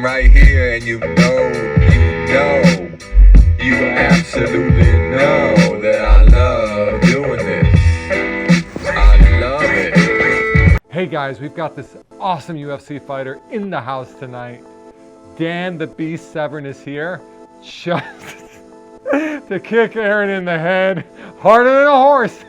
right here, and you absolutely know that I love doing this. I love it. Hey guys, we've got this awesome UFC fighter in the house tonight. Dan the Beast Severn is here, just to kick Aaron in the head harder than a horse.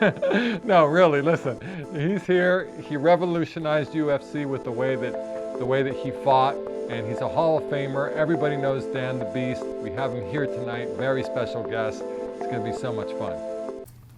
No, really, listen. He's here. He revolutionized UFC with the way that he fought, and he's a Hall of Famer. Everybody knows Dan the Beast. We have him here tonight. Very special guest. It's going to be so much fun.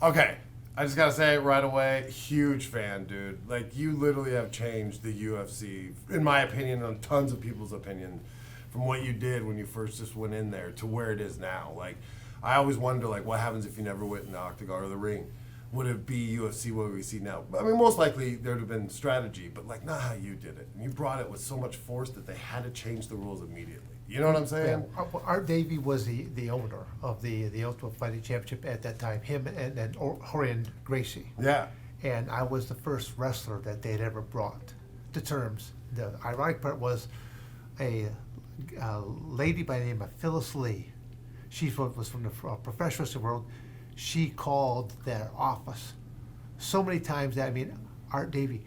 Okay, I just gotta say it right away, huge fan, dude. Like, you literally have changed the UFC, in my opinion, and tons of people's opinion, from what you did when you first just went in there to where it is now. Like, I always wonder, like, what happens if you never went in the octagon or the ring? Would it be UFC what we see now? I mean, most likely there'd have been strategy, but like, not how you did it. And you brought it with so much force that they had to change the rules immediately. You know what I'm saying? Yeah. Art Davie was the owner of the Ultimate Fighting Championship at that time, him and Rorion Gracie. Yeah. And I was the first wrestler that they'd ever brought to terms. The ironic part was a lady by the name of Phyllis Lee. She was from the professional wrestling world. She called their office so many times that, I mean, Art Davie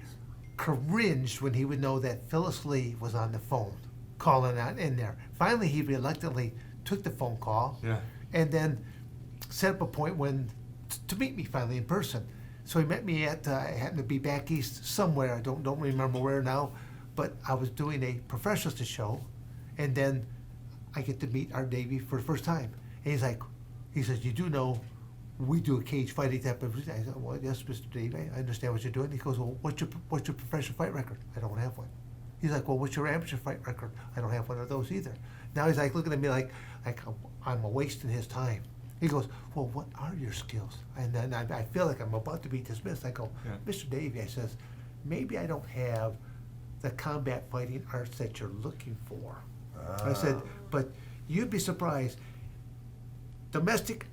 cringed when he would know that Phyllis Lee was on the phone calling out in there. Finally, he reluctantly took the phone call, and then set up a point to meet me finally in person. So he met me at I happened to be back east somewhere. I don't remember where now, but I was doing a professional show, and then I get to meet Art Davie for the first time. And he says, "You do know we do a cage fighting type of." I said, "Well, yes, Mr. Davie, I understand what you're doing." He goes, "Well, what's your professional fight record?" I don't have one. He's like, "Well, what's your amateur fight record?" I don't have one of those either. Now he's like looking at me like I'm wasting his time. He goes, "Well, what are your skills?" And then I feel like I'm about to be dismissed. I go, "Mr. Davie," I says, "maybe I don't have the combat fighting arts that you're looking for." I said, "But you'd be surprised. Domestic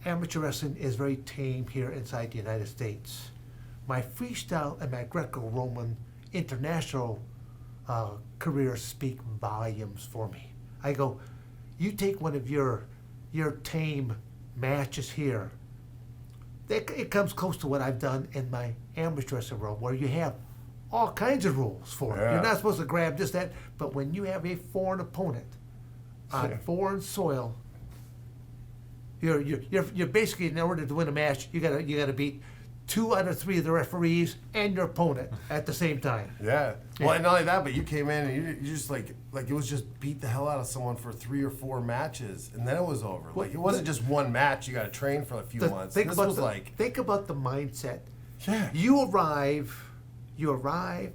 amateur wrestling is very tame here inside the United States. My freestyle and my Greco-Roman international careers speak volumes for me." I go, "You take one of your tame matches here, it comes close to what I've done in my amateur wrestling world, where you have all kinds of rules for it. You're not supposed to grab this, that, but when you have a foreign opponent on foreign soil, you're basically, in order to win a match, you gotta beat 2 out of 3 of the referees and your opponent at the same time." Yeah. Well, and not only that, but you came in and you just like it was just beat the hell out of someone for 3 or 4 matches, and then it was over. Like, it wasn't just one match. You got to train for a few months. Think about the mindset. Yeah. You arrive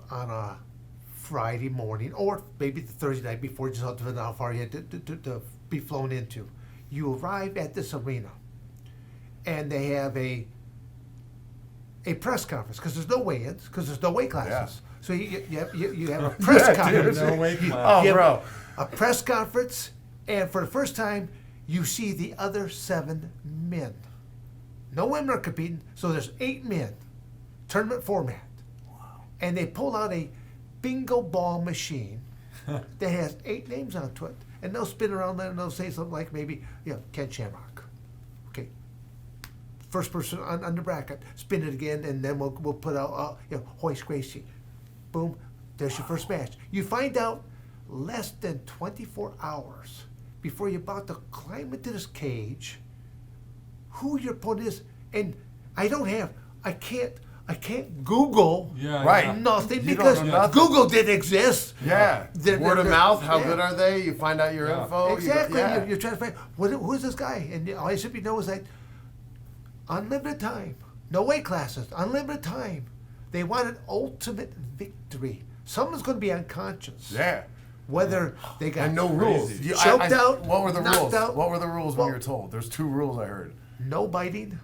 on a Friday morning, or maybe the Thursday night before, just depending on how far you had to be flown into. You arrive at this arena, and they have a press conference, because there's no weigh-ins, because there's no weight classes. So you have a press conference. No weight class. Bro. A press conference, and for the first time, you see the other 7 men. No women are competing, so there's 8 men. Tournament format. Wow. And they pull out a bingo ball machine that has 8 names onto it, and they'll spin around there and they'll say something like maybe, Ken Shamrock. Okay. First person on the bracket, spin it again, and then we'll put out Hoist Gracie. Boom, there's your first match. You find out less than 24 hours before you're about to climb into this cage who your opponent is, and I can't Google nothing, because Google didn't exist. Yeah. Word of mouth, how good are they? You find out your info. Exactly. You're trying to find, who's this guy? And all you simply know is that unlimited time, no weight classes, unlimited time. They want an ultimate victory. Someone's going to be unconscious. Yeah. Whether they got and no rules. Choked out. What were the rules? Out. What were the rules when you were told? There's 2 rules I heard. No biting,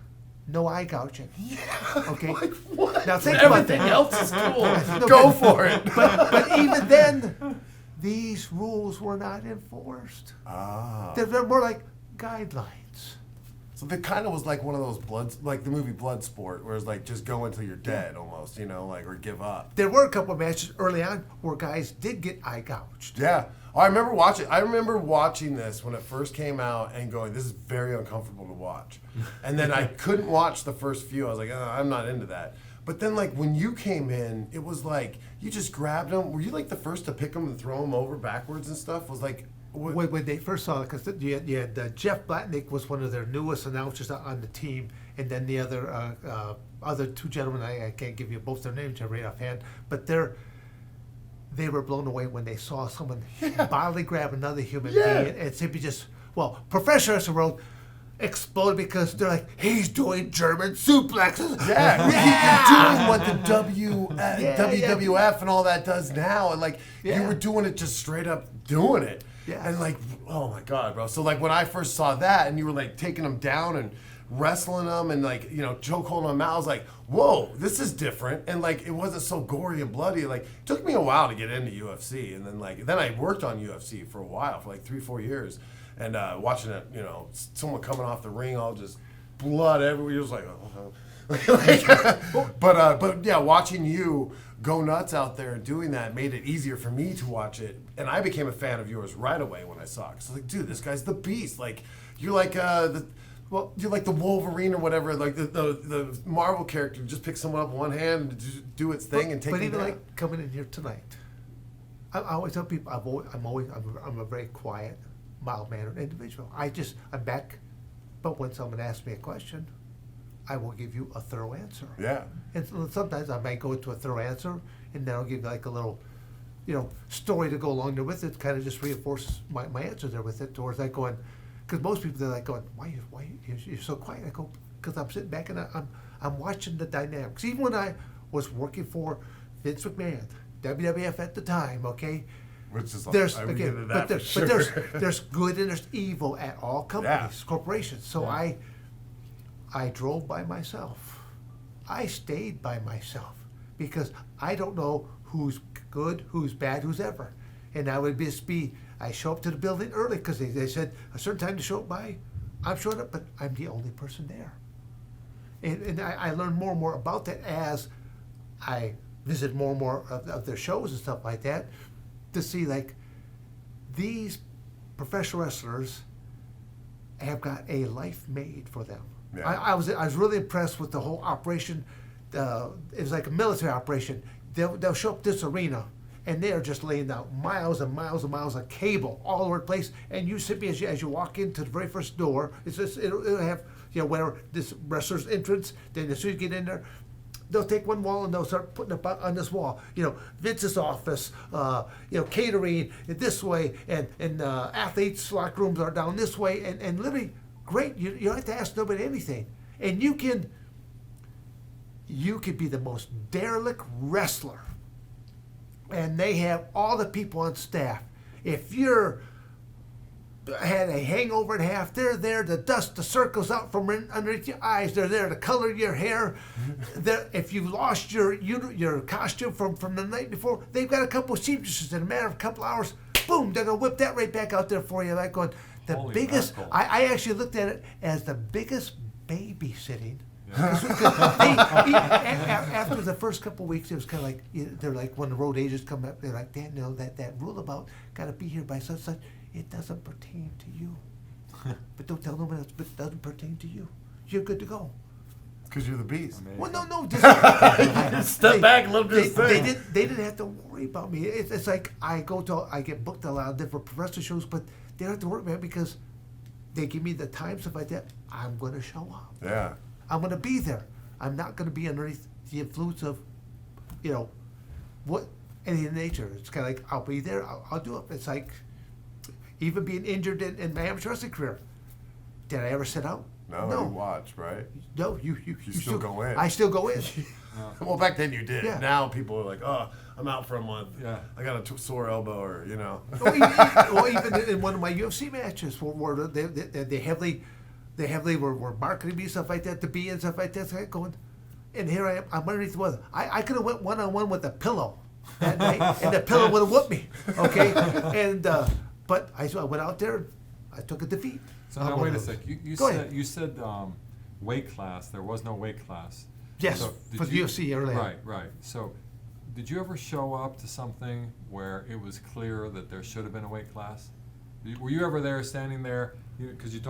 no eye gouging. Yeah. Okay. Like, what? Now think about that. Everything else is cool. Go for it. But even then, these rules were not enforced. Ah. They're more like guidelines. So that kind of was like one of those like the movie Bloodsport, where it's like just go until you're dead almost, like, or give up. There were a couple of matches early on where guys did get eye gouged. Yeah. I remember watching this when it first came out and going, this is very uncomfortable to watch. And then I couldn't watch the first few. I was like, I'm not into that. But then, like, when you came in, it was like, you just grabbed them. Were you, like, the first to pick them and throw them over backwards and stuff? Was like... When they first saw it, because you had Jeff Blatnick was one of their newest announcers on the team, and then the other two gentlemen, I can't give you both their names right offhand, but they were blown away when they saw someone bodily grab another human being and simply Professional Wrestling World exploded because they're like, he's doing German suplexes. He's doing what the WWF and all that does now, and like you were doing it just straight up doing it. Yeah. And like, oh my God, bro. So like when I first saw that and you were like taking them down and wrestling them and like, choke holding them out, I was like, whoa, this is different. And like, it wasn't so gory and bloody. Like, it took me a while to get into UFC. And then I worked on UFC for a while, for like 3-4 years. And watching it, someone coming off the ring, all just blood everywhere. You're just like, but yeah, watching you go nuts out there and doing that made it easier for me to watch it, and I became a fan of yours right away when I saw it. Cause I was like, dude, this guy's the beast. Like, you're like you're like the Wolverine or whatever, like the Marvel character. Just pick someone up with one hand and just do its thing and take it down. But even like coming in here tonight, I always tell people I'm a very quiet, mild-mannered individual. I'm back, but when someone asks me a question, I will give you a thorough answer. Yeah. And sometimes I might go into a thorough answer, and then I'll give like a little, story to go along there with it, kind of just reinforce my answer there with it. Towards like going, because most people they're like going, why you're so quiet? I go, because I'm sitting back and I'm watching the dynamics. Even when I was working for Vince McMahon, WWF at the time, okay. Which is there's I would again, get into but, that for there's sure. there's good and there's evil at all companies, corporations. So I drove by myself. I stayed by myself because I don't know who's good, who's bad, who's ever. And I would I show up to the building early because they said a certain time to show up by. I'm showing up, but I'm the only person there. And I learned more and more about that as I visited more and more of their shows and stuff like that to see like these professional wrestlers have got a life made for them. Yeah. I was really impressed with the whole operation. It was like a military operation. They'll show up this arena, and they are just laying down miles and miles and miles of cable all over the place. And you simply, as you walk into the very first door, it'll have where this wrestler's entrance. Then as soon as you get in there, they'll take one wall and they'll start putting up on this wall. Vince's office, catering this way, and athletes' locker rooms are down this way, and literally. Great, you don't have to ask nobody anything. And you can be the most derelict wrestler. And they have all the people on staff. If you're had a hangover in half, they're there to dust the circles out from underneath your eyes. They're there to color your hair. If you lost your costume from the night before, they've got a couple of seamstresses in a matter of a couple hours. Boom, they're going to whip that right back out there for you. Like going, the Holy biggest, mackerel. I actually looked at it as the biggest babysitting. After the first couple of weeks, it was kind of like, they're like when the road agents come up, they're like, Dan, that rule about got to be here by such, it doesn't pertain to you. But don't tell nobody else, but it doesn't pertain to you. You're good to go. Because you're the beast. Well, no. Step back a little bit. They didn't have to worry about me. It's like I get booked a lot of different professional shows, but they don't have to worry about it because they give me the time, stuff like that. I'm going to show up. Yeah. I'm going to be there. I'm not going to be underneath the influence of, any of the nature. It's kind of like, I'll be there, I'll do it. It's like, even being injured in my amateur wrestling career, did I ever sit out? No, you watch, right? No, you still go in. I still go in. Well, back then you did. Yeah. Now people are like, oh, I'm out for a month. Yeah. I got a sore elbow, or Or even in one of my UFC matches, where they heavily were marketing me, stuff like that, to be and stuff like that. So I'm going, and here I am, I'm underneath the weather. I could have went one-on-one with a pillow that night, and the pillow would have whooped me, okay? And but I went out there, I took a defeat. So I'm now one wait a of those. sec. You Go said ahead. you said weight class. There was no weight class. Yes, So did for the you- UFC earlier. Right. So, did you ever show up to something where it was clear that there should have been a weight class? Were you ever there, standing there? Because you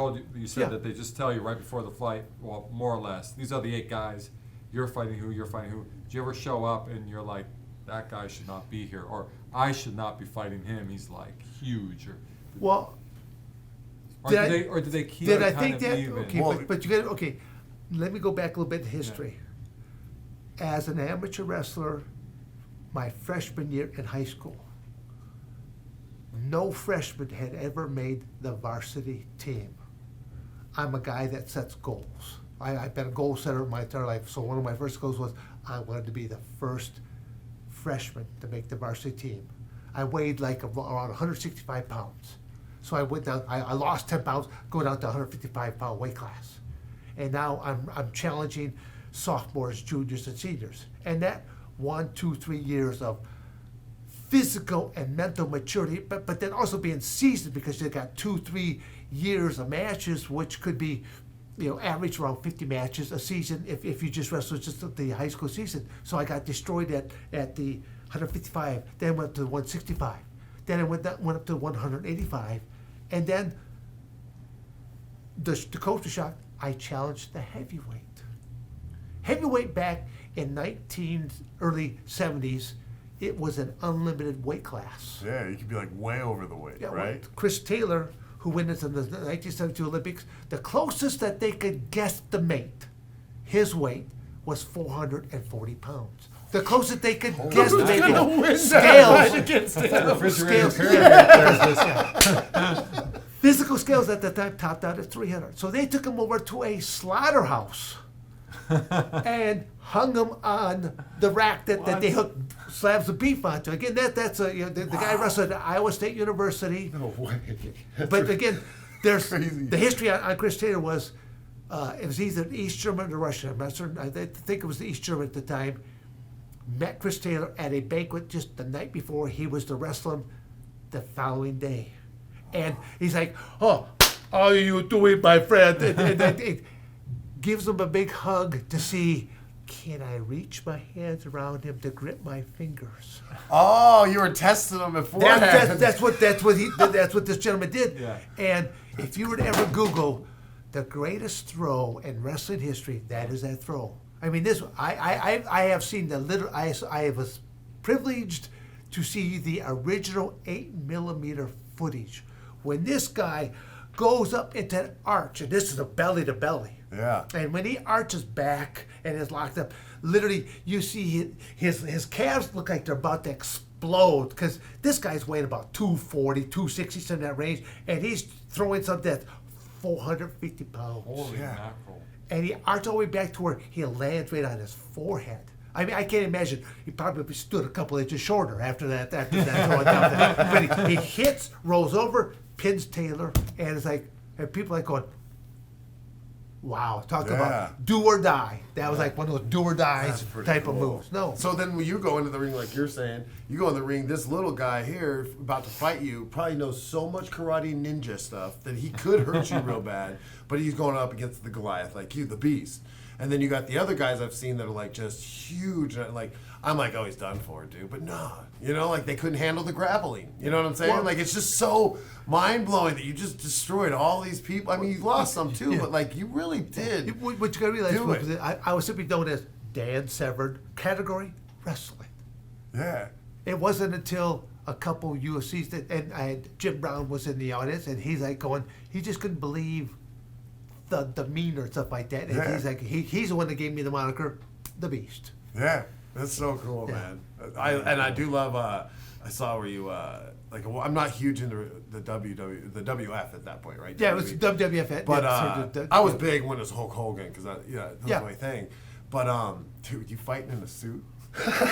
said Yeah. that they just tell you right before the fight. Well, more or less, these are the 8 guys. You're fighting who? You're fighting who? Did you ever show up and you're like, that guy should not be here, or I should not be fighting him? He's like huge, Well, or did did they keep did it I kind think of that? even? Okay, Well, but you got okay. Let me go back a little bit in history. As an amateur wrestler, my freshman year in high school, no freshman had ever made the varsity team. I'm a guy that sets goals. I've been a goal setter my entire life. So one of my first goals was I wanted to be the first freshman to make the varsity team. I weighed like around 165 pounds. So I went down, I lost 10 pounds, go down to 155-pound weight class. And now I'm challenging sophomores, juniors, and seniors. And that 1, 2, 3 years of physical and mental maturity, but then also being seasoned, because you got 2, 3 years of matches, which could be, average around 50 matches a season if you just wrestle just the high school season. So I got destroyed at the 155, then went to 165, then I went up to 185, and then the coach was shocked. I challenged the heavyweight. Heavyweight back in early 70s, it was an unlimited weight class. Yeah, you could be like way over the weight, Yeah, right? Chris Taylor, who went into the 1972 Olympics, the closest that they could guesstimate his weight was 440 pounds. The closest they could guesstimate scales. Physical scales at the time topped out at 300. So they took him over to a slaughterhouse and hung him on the rack that they hooked slabs of beef onto. Again, that's the guy wrestled at Iowa State University. No way. But again, there's crazy. the history on Chris Taylor was it was either East German or Russian. I'm not certain. I think it was the East German at the time. Met Chris Taylor at a banquet just the night before. He was to wrestle him the following day. And he's like, "Oh, how are you doing, my friend?" And it gives him a big hug to see, can I reach my hands around him to grip my fingers? Oh, you were testing him beforehand. That's what this gentleman did. Yeah. And if you were to ever Google the greatest throw in wrestling history, that is that throw. I mean, I have seen I was privileged to see the original 8mm footage when this guy goes up into an arch, and this is a belly to belly. Yeah. And when he arches back and is locked up, literally you see his calves look like they're about to explode, because this guy's weighing about 240, 260, something in that range, and he's throwing something that's 450 pounds. Holy Yeah. mackerel. And he arches all the way back to where he lands right on his forehead. I mean, I can't imagine. He probably stood a couple inches shorter after that throwing down there. But he hits, rolls over, pins Taylor, and it's like, and people are like going, wow, talk about do or die. That was like one of those do or dies type of moves. No. So then when you go into the ring, like you're saying, you go in the ring, this little guy here about to fight you probably knows so much karate ninja stuff that he could hurt you real bad, but he's going up against the Goliath, like you, the beast. And then you got the other guys I've seen that are like just huge. And like, I'm like, oh, he's done for, dude. But no, like they couldn't handle the grappling. You know what I'm saying? Well, like, it's just so mind-blowing that you just destroyed all these people. I mean, you lost some too, but like you really did. What you gotta realize Do was it. that I was simply known as Dan Severn, category wrestling. Yeah. It wasn't until a couple UFCs and I had Jim Brown was in the audience, and he's like going, he just couldn't believe the demeanor and stuff like that. And Yeah. he's like, he's the one that gave me the moniker, the Beast. Yeah, that's so cool, Yeah. man. I do love. I saw where you I'm not huge into the the WF at that point, right? Yeah, it was WWF. But the- I was big when it was Hulk Hogan because that was Yeah. my thing. But dude, you fighting in a suit?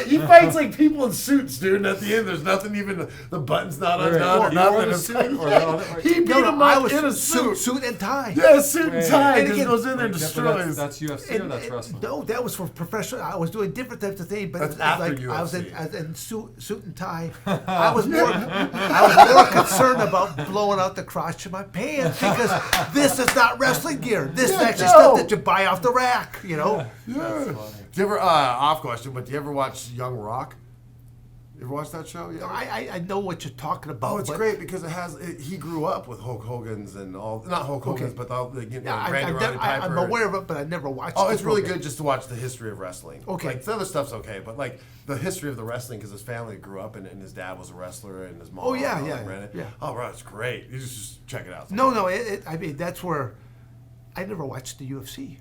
He fights like people in suits, dude. And at the end, there's nothing even. The button's not undone or You wore nothing. the It's suit like, or the other- he beat him I up was in a suit. suit and tie. Yeah, suit and tie. And Just again- goes in there and But destroys. that's UFC or that's wrestling? No, that was for professional. I was doing different types of things, but That's it's after like I was UFC. in suit and tie. I was more concerned about blowing out the crotch of my pants because this is not wrestling gear. This is actually stuff that you buy off the rack. You know. Yeah. Do you ever off question? But do you ever watch Young Rock? You ever watch that show? Yeah. I know what you're talking about. Oh, it's but great because he grew up with Hulk Hogan's and all, not Hulk Hogan's, but all the Yeah, Randy Roddy Piper. I'm aware of it, but I never watched. Oh, the it's really program. good just to watch the history of wrestling. Okay. Like, the other stuff's okay, but, like, the history of the wrestling, because his family grew up in it, and his dad was a wrestler, and his mom Oh, yeah, and all yeah, ran it. yeah. Oh, right, it's great. You just check it out. No, I mean that's where I never watched the UFC.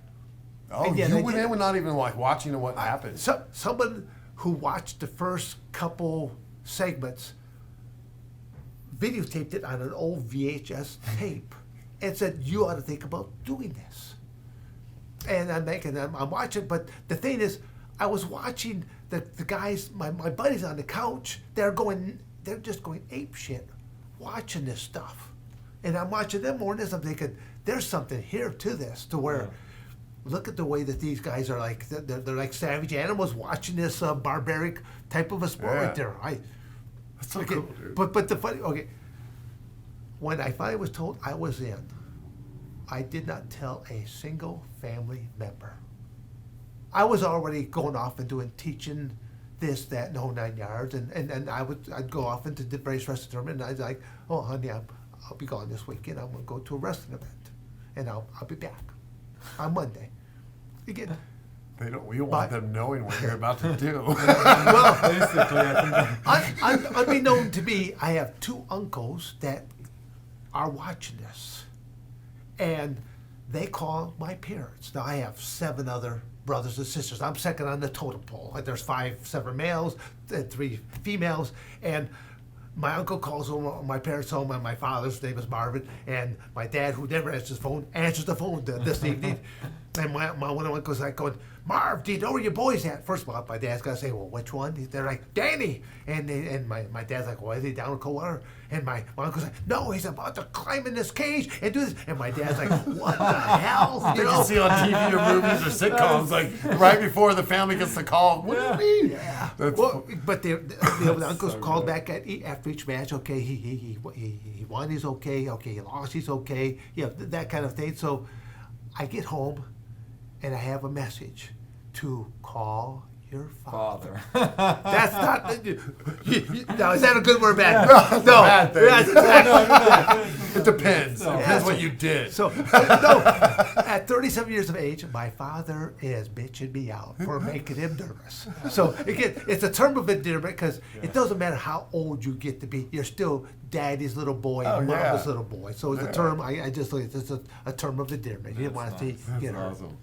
Oh, and yet you I went did- in with not even, like, watching what happened. Someone who watched the first couple segments videotaped it on an old VHS tape and said, "You ought to think about doing this." And I'm watching, but the thing is, I was watching the guys, my buddies on the couch. They're just going ape shit, watching this stuff, and I'm watching them more than this. I'm thinking, there's something here to this, to where. Look at the way that these guys are like, they're like savage animals watching this barbaric type of a sport right there. That's so Okay, cool, dude. but the funny, okay, when I finally was told I was in, I did not tell a single family member. I was already going off and doing teaching this, that, and the whole 9 yards, and I'd go off into the various wrestling tournament, and I'd like, oh honey, I'll be gone this weekend. I'm gonna go to a wrestling event, and I'll be back on Monday. Again, We don't want them knowing what you're about to do. well, Basically, I think unbeknown to me, I have two uncles that are watching this, and they call my parents. Now I have 7 other brothers and sisters. I'm second on the totem pole. There's 5 Severn males, 3 females, and my uncle calls home, my parents' home, and my father's name is Marvin, and my dad, who never answers the phone, answers the phone this evening. And my one of my uncles like going, "Marv, do you know where your boy's at?" First of all, my dad's got to say, "Well, which one?" They're like, "Danny." And my dad's like, "Well, is he down in Coldwater?" And my uncle's like, "No, he's about to climb in this cage and do this." And my dad's like, "What the hell?" You can see on TV or movies or sitcoms, like right before the family gets the call. What do you mean? Yeah. That's- Well, but the uncles called back after each match. Okay, he won. He's okay. Okay, he lost. He's okay. Yeah, that kind of thing. So I get home, and I have a message to call your father. That's not. Now, is that a good word or bad? No, bad thing. That's exactly. It depends. Depends what you did. So, no, at 37 years of age, my father is bitching me out for making him nervous. So, again, it's a term of endearment because it doesn't matter how old you get to be, you're still daddy's little boy and mama's little boy. So, it's a term, I just look at it as a term of endearment. You didn't want to see, Awesome.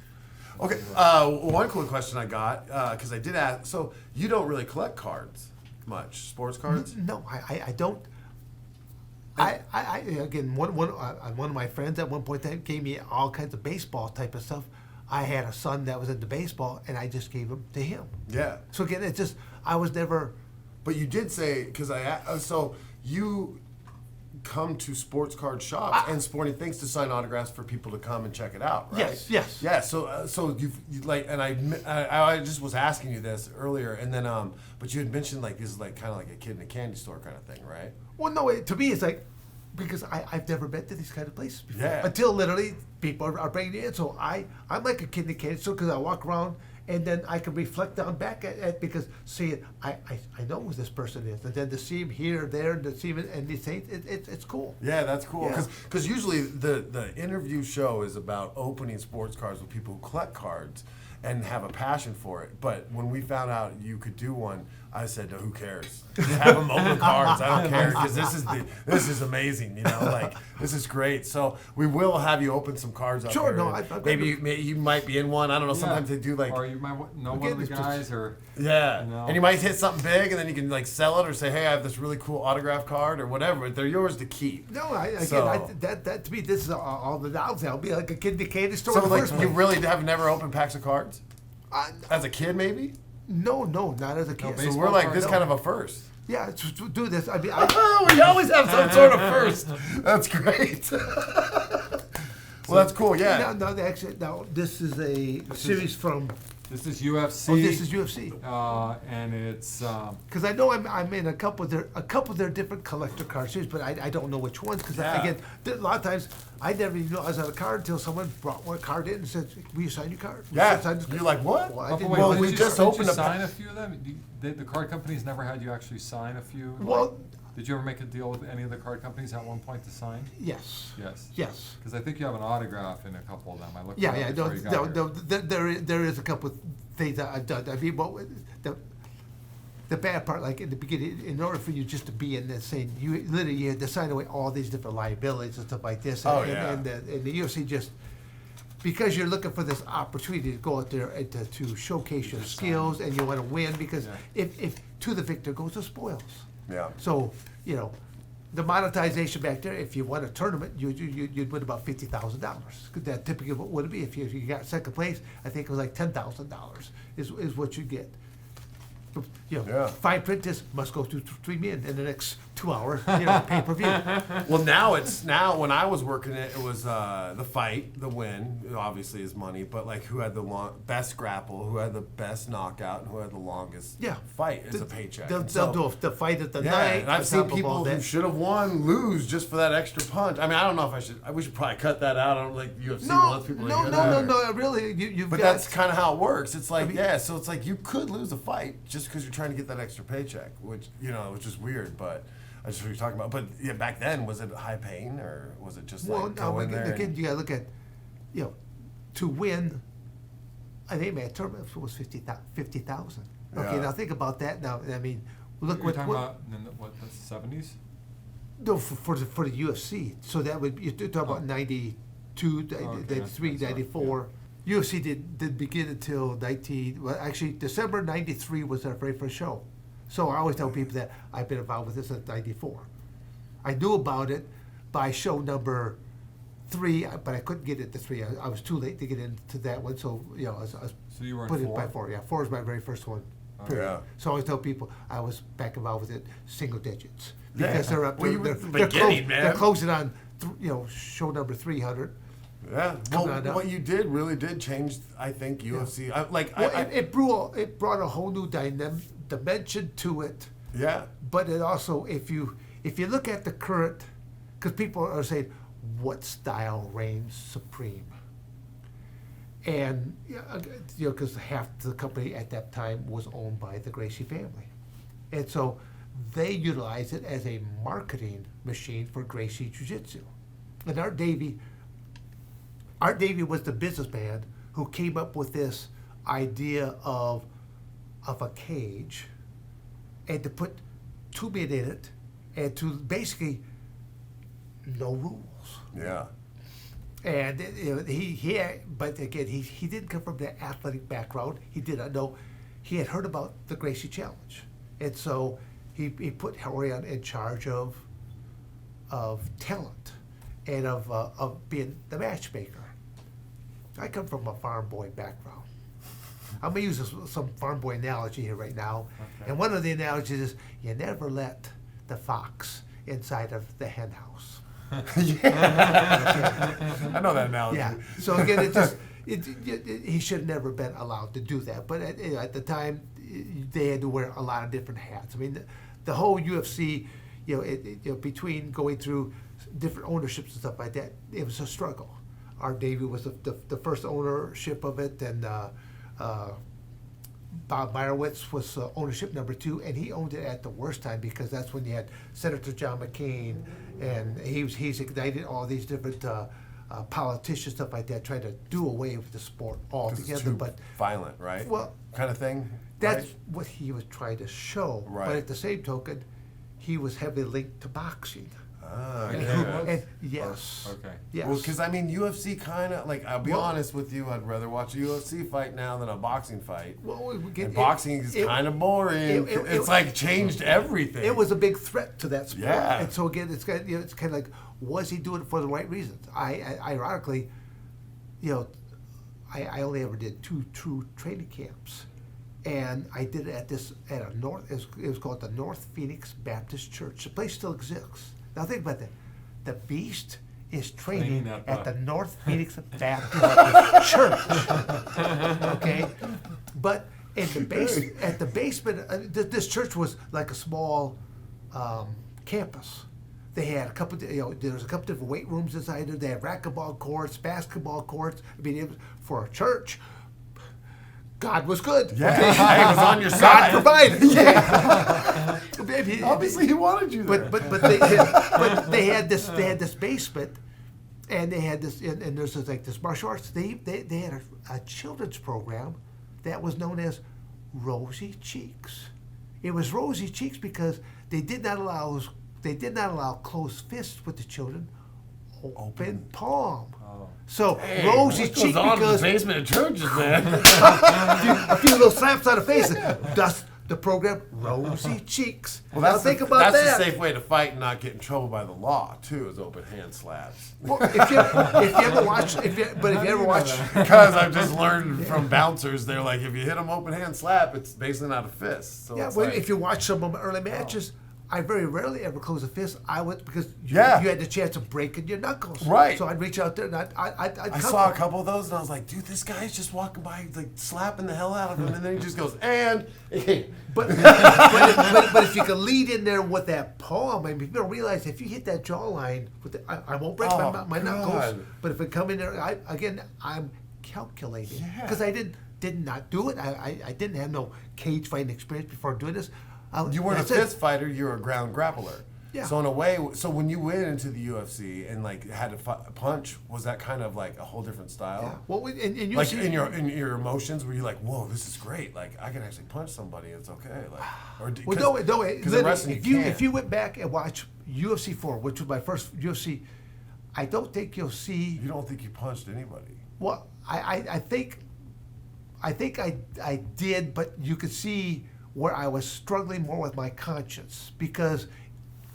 Okay, one cool question I got, because I did ask, so you don't really collect cards much, sports cards? No, I don't. Again, one of my friends at one point that gave me all kinds of baseball type of stuff. I had a son that was into baseball, and I just gave them to him. Yeah. So again, it's just I was never. But you did say, because so you come to sports card shops and sporting things to sign autographs for people to come and check it out, right? Yes. Yeah, so you like, and I just was asking you this earlier, and then but you had mentioned like this is like kind of like a kid in a candy store kind of thing, right? Well, no, to me it's like because I've never been to these kind of places before. Yeah. Until literally people are bringing it in. So I'm like a kid in a candy store because I walk around. And then I can reflect on back at because see I know who this person is, and then to see him here, there, and to see him and these things, it's cool. Yeah, that's cool. Yeah. Because usually the interview show is about opening sports cards with people who collect cards and have a passion for it. But when we found out you could do one, I said, who cares? Just have them open cards. I don't care because this is amazing. You know, like this is great. So we will have you open some cards up Sure, here. no, I've maybe you might be in one. I don't know. Sometimes they do like or you might know one of the guys, or yeah, you know. and you might hit something big, and then you can like sell it or say, hey, I have this really cool autograph card or whatever. They're yours to keep. No, So- that to me this is all the knowledge. I'll be like a kid in the candy store. So in the like first you place. really have never opened packs of cards Uh, as a kid, maybe. No, not as a kid. So we're like this kind of a first. Yeah, to do this. I mean, We always have some sort of first. That's great. Well, that's cool. Yeah. Now this is a series from. This is UFC. Oh, this is UFC. And it's Because I know I'm in a couple of their different collector card series, but I don't know which ones. Because again, a lot of times I never even knew I was on a card until someone brought one card in and said, "Will you sign your card?" You're like, what? Well, I Oh, didn't wait, know. didn't we you- just didn't opened you a sign a few of them. The card companies never had you actually sign a few. Well, Did you ever make a deal with any of the card companies at one point to sign? yes. Yes. Because I think you have an autograph in a couple of them. I looked. Yeah, it up before you got here. there is a couple of things that I've done. I mean, the bad part, like in the beginning, in order for you just to be in this thing, you literally had to sign away all these different liabilities and stuff like this. And the UFC just, because you're looking for this opportunity to go out there and to showcase your skills and you want to win, because if to the victor goes the spoils. Yeah. So, the monetization back there, if you won a tournament, you'd win about $50,000. That typically what would it be? If you got second place, I think it was like $10,000 is what you get. Fine print is must go through 3 million in the next 2 hours, pay-per-view. Well, now when I was working it was the fight, the win, obviously is money, but like who had the best grapple, who had the best knockout, and who had the longest fight is a paycheck. They'll do the fight at the night. And I've on seen top of all people who that. should have won lose just for that extra punch. I mean, I don't know if we should probably cut that out. I don't like UFC wants people to hear that. No, really, you've But got. that's kind of how it works. It's like, so it's like you could lose a fight just because you're trying to get that extra paycheck, which is weird, but that's what you're talking about. But yeah, back then, was it high paying or was it just like go in there? Again, you gotta look at, to win. I think my tournament was 50,000. Okay, now think about that. Now, I mean, look You're what. talking about in the 70s? No, for the UFC. So that would you talk about 92, 93, 94. UFC didn't begin until December '93 was our very first show. So I always tell people that I've been involved with this since '94. I knew about it by show number 3, but I couldn't get it to 3. I was too late to get into that one. So I was So you were put in it 4? by 4. Yeah, 4 is my very first one. Period. Yeah. So I always tell people I was back involved with it single digits because they're up. Well, you were They're, at the they're, beginning, man. they're closing on show number 300. Yeah. Coming Well, on down. what you did really did change, I think, UFC. It brought a whole new dimension to it. Yeah. But it also, if you look at the current, because people are saying, what style reigns supreme? And because half the company at that time was owned by the Gracie family, and so they utilized it as a marketing machine for Gracie Jiu-Jitsu. And Art Davie was the businessman who came up with this idea of a cage, and to put 2 men in it, and to basically no rules. Yeah. And but again, he didn't come from the athletic background. He did not know. He had heard about the Gracie Challenge, and so he put Horion in charge of talent and of being the matchmaker. I come from a farm boy background. I'm gonna use some farm boy analogy here right now, and one of the analogies is you never let the fox inside of the hen house. I know that analogy. Yeah. So again, he should have never been allowed to do that. But at the time, they had to wear a lot of different hats. I mean, the whole UFC, between going through different ownerships and stuff like that, it was a struggle. Art Davie was the first ownership of it, and Bob Meyerowitz was ownership number 2, and he owned it at the worst time because that's when you had Senator John McCain, and he's ignited all these different politicians, stuff like that, trying to do away with the sport altogether. But violent, right? Well, kind of thing. That's right? what he was trying to show. Right. But at the same token, he was heavily linked to boxing. Okay. Yes. Okay. Yes. Well, because I mean, UFC kind of like I'll be honest with you, I'd rather watch a UFC fight now than a boxing fight. Well, and boxing is kind of boring. It's like changed everything. It was a big threat to that sport. Yeah. And so again, it's kind of like, was he doing it for the right reasons? Ironically, I only ever did 2 true training camps, And I did it at a it was called the North Phoenix Baptist Church. The place still exists. Now think about that. The Beast is training at the North Phoenix Baptist Church. Okay? But at the basement, this church was like a small campus. They had a couple, there was a couple different weight rooms inside there. They had racquetball courts, basketball courts. I mean, it was, for a church, God was good. Yeah, Okay? he was on your God side. provided. Yeah. Maybe- Obviously, he wanted you there. but they had this basement, and they had this, and there's this martial arts. They had a children's program that was known as Rosy Cheeks. It was Rosy Cheeks because they did not allow closed fists with the children. Open palm. Oh. So Rosy What Cheek goes on in because the basement of churches, man? a few little slaps on the face. Thus the program Rosy Cheeks. Well, Now think about that's that. the safe way to fight and not get in trouble by the law too, is open hand slaps. Well, if you ever watch, if you ever watch, Because I've just learned from bouncers, they're like, if you hit them open hand slap, it's basically not a fist. So yeah, it's well, like, if you watch some of my early matches, I very rarely ever close a fist. I would because you had the chance of breaking your knuckles. Right. So I'd reach out there and I'd I saw a couple of those and I was like, dude, this guy's just walking by, like slapping the hell out of him, and then he just goes, and But if you can lead in there with that palm, I mean, people don't realize if you hit that jawline, I won't break my knuckles. God. But if it come in there, I'm calculating Yeah. because I did not do it. I didn't have no cage fighting experience before doing this. you weren't a That's it. fist fighter, you were a ground grappler. Yeah. So in a way, so when you went into the UFC and like had to punch, was that kind of like a whole different style? Yeah. Well, and you Like see, in your emotions, were you like, "Whoa, this is great! Like I can actually punch somebody. It's okay." Like, or well, no, because in wrestling, if you went back and watched UFC 4, which was my first UFC, I don't think you'll see. you don't think you punched anybody. Well, I think I did, but you could see where I was struggling more with my conscience because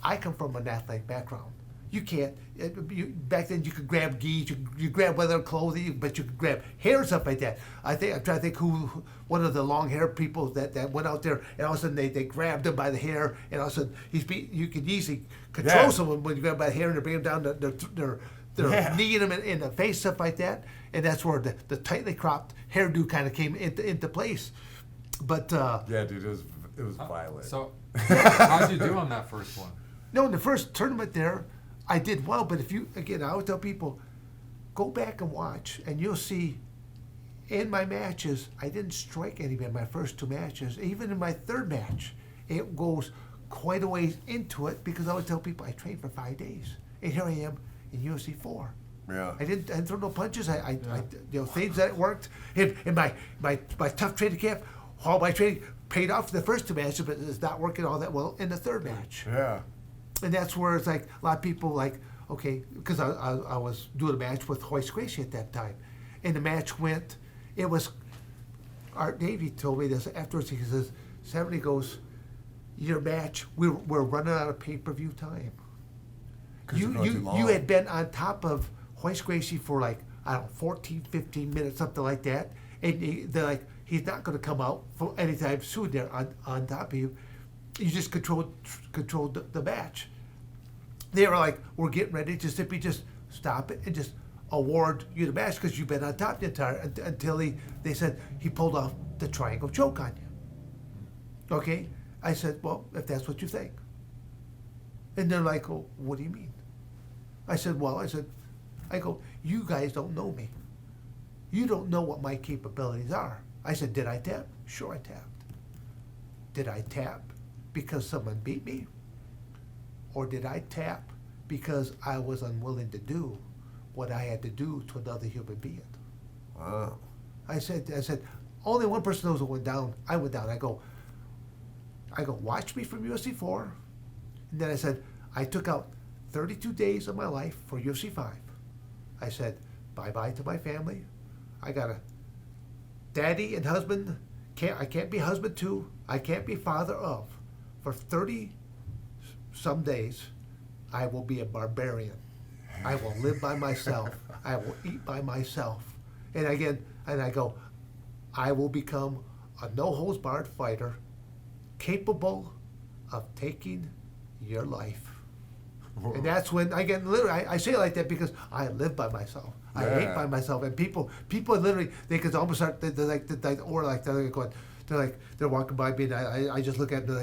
I come from an athletic background. You can't. Back then, you could grab gis, you grab leather clothing, but you could grab hair and stuff like that. I'm trying to think who one of the long hair people that went out there, and all of a sudden they grabbed him by the hair, and all of a sudden you could easily control someone when you grab by the hair and they bring him down their kneeing him in the face, stuff like that, and that's where the tightly cropped hairdo kind of came into place. But Yeah, dude, it was violent. So, how'd you do on that first one? no, in the first tournament there, I did well. But I would tell people, go back and watch, and you'll see. In my matches, I didn't strike anybody in my first two matches. Even in my third match, it goes quite a ways into it because I would tell people I trained for 5 days, and here I am in UFC 4. Yeah. I didn't throw no punches. I things that worked in my tough training camp. All my training paid off for the first two matches, but it's not working all that well in the third match. Yeah. And that's where it's like a lot of people like, okay, because I was doing a match with Hoist Gracie at that time, and the match went. It was Art Davey told me this afterwards. He says, Severn, he goes, your match, we're running out of pay-per-view time. You had been on top of Hoist Gracie for like, I don't know, 14, 15 minutes, something like that. And they're like, he's not going to come out for anytime soon there on top of you. You just controlled the match. They were like, we're getting ready to simply just stop it and just award you the match because you've been on top the entire, until they said he pulled off the triangle choke on you. Okay? I said, well, if that's what you think. And they're like, oh, what do you mean? I said, I go, you guys don't know me. You don't know what my capabilities are. I said, did I tap? Sure, I tapped. Did I tap because someone beat me? Or did I tap because I was unwilling to do what I had to do to another human being? Wow. I said, only one person knows what went down. I went down. I go, watch me from UFC 4. And then I said, I took out 32 days of my life for UFC 5. I said, bye-bye to my family. I got a daddy and husband. I can't be husband to. I can't be father of. For 30 some days, I will be a barbarian. I will live by myself. I will eat by myself. And again, I go, I will become a no-holds-barred fighter capable of taking your life. And that's when, again, literally, I say it like that because I live by myself. I hate by myself. And people literally, they could almost start, they're walking by me and I just look at them,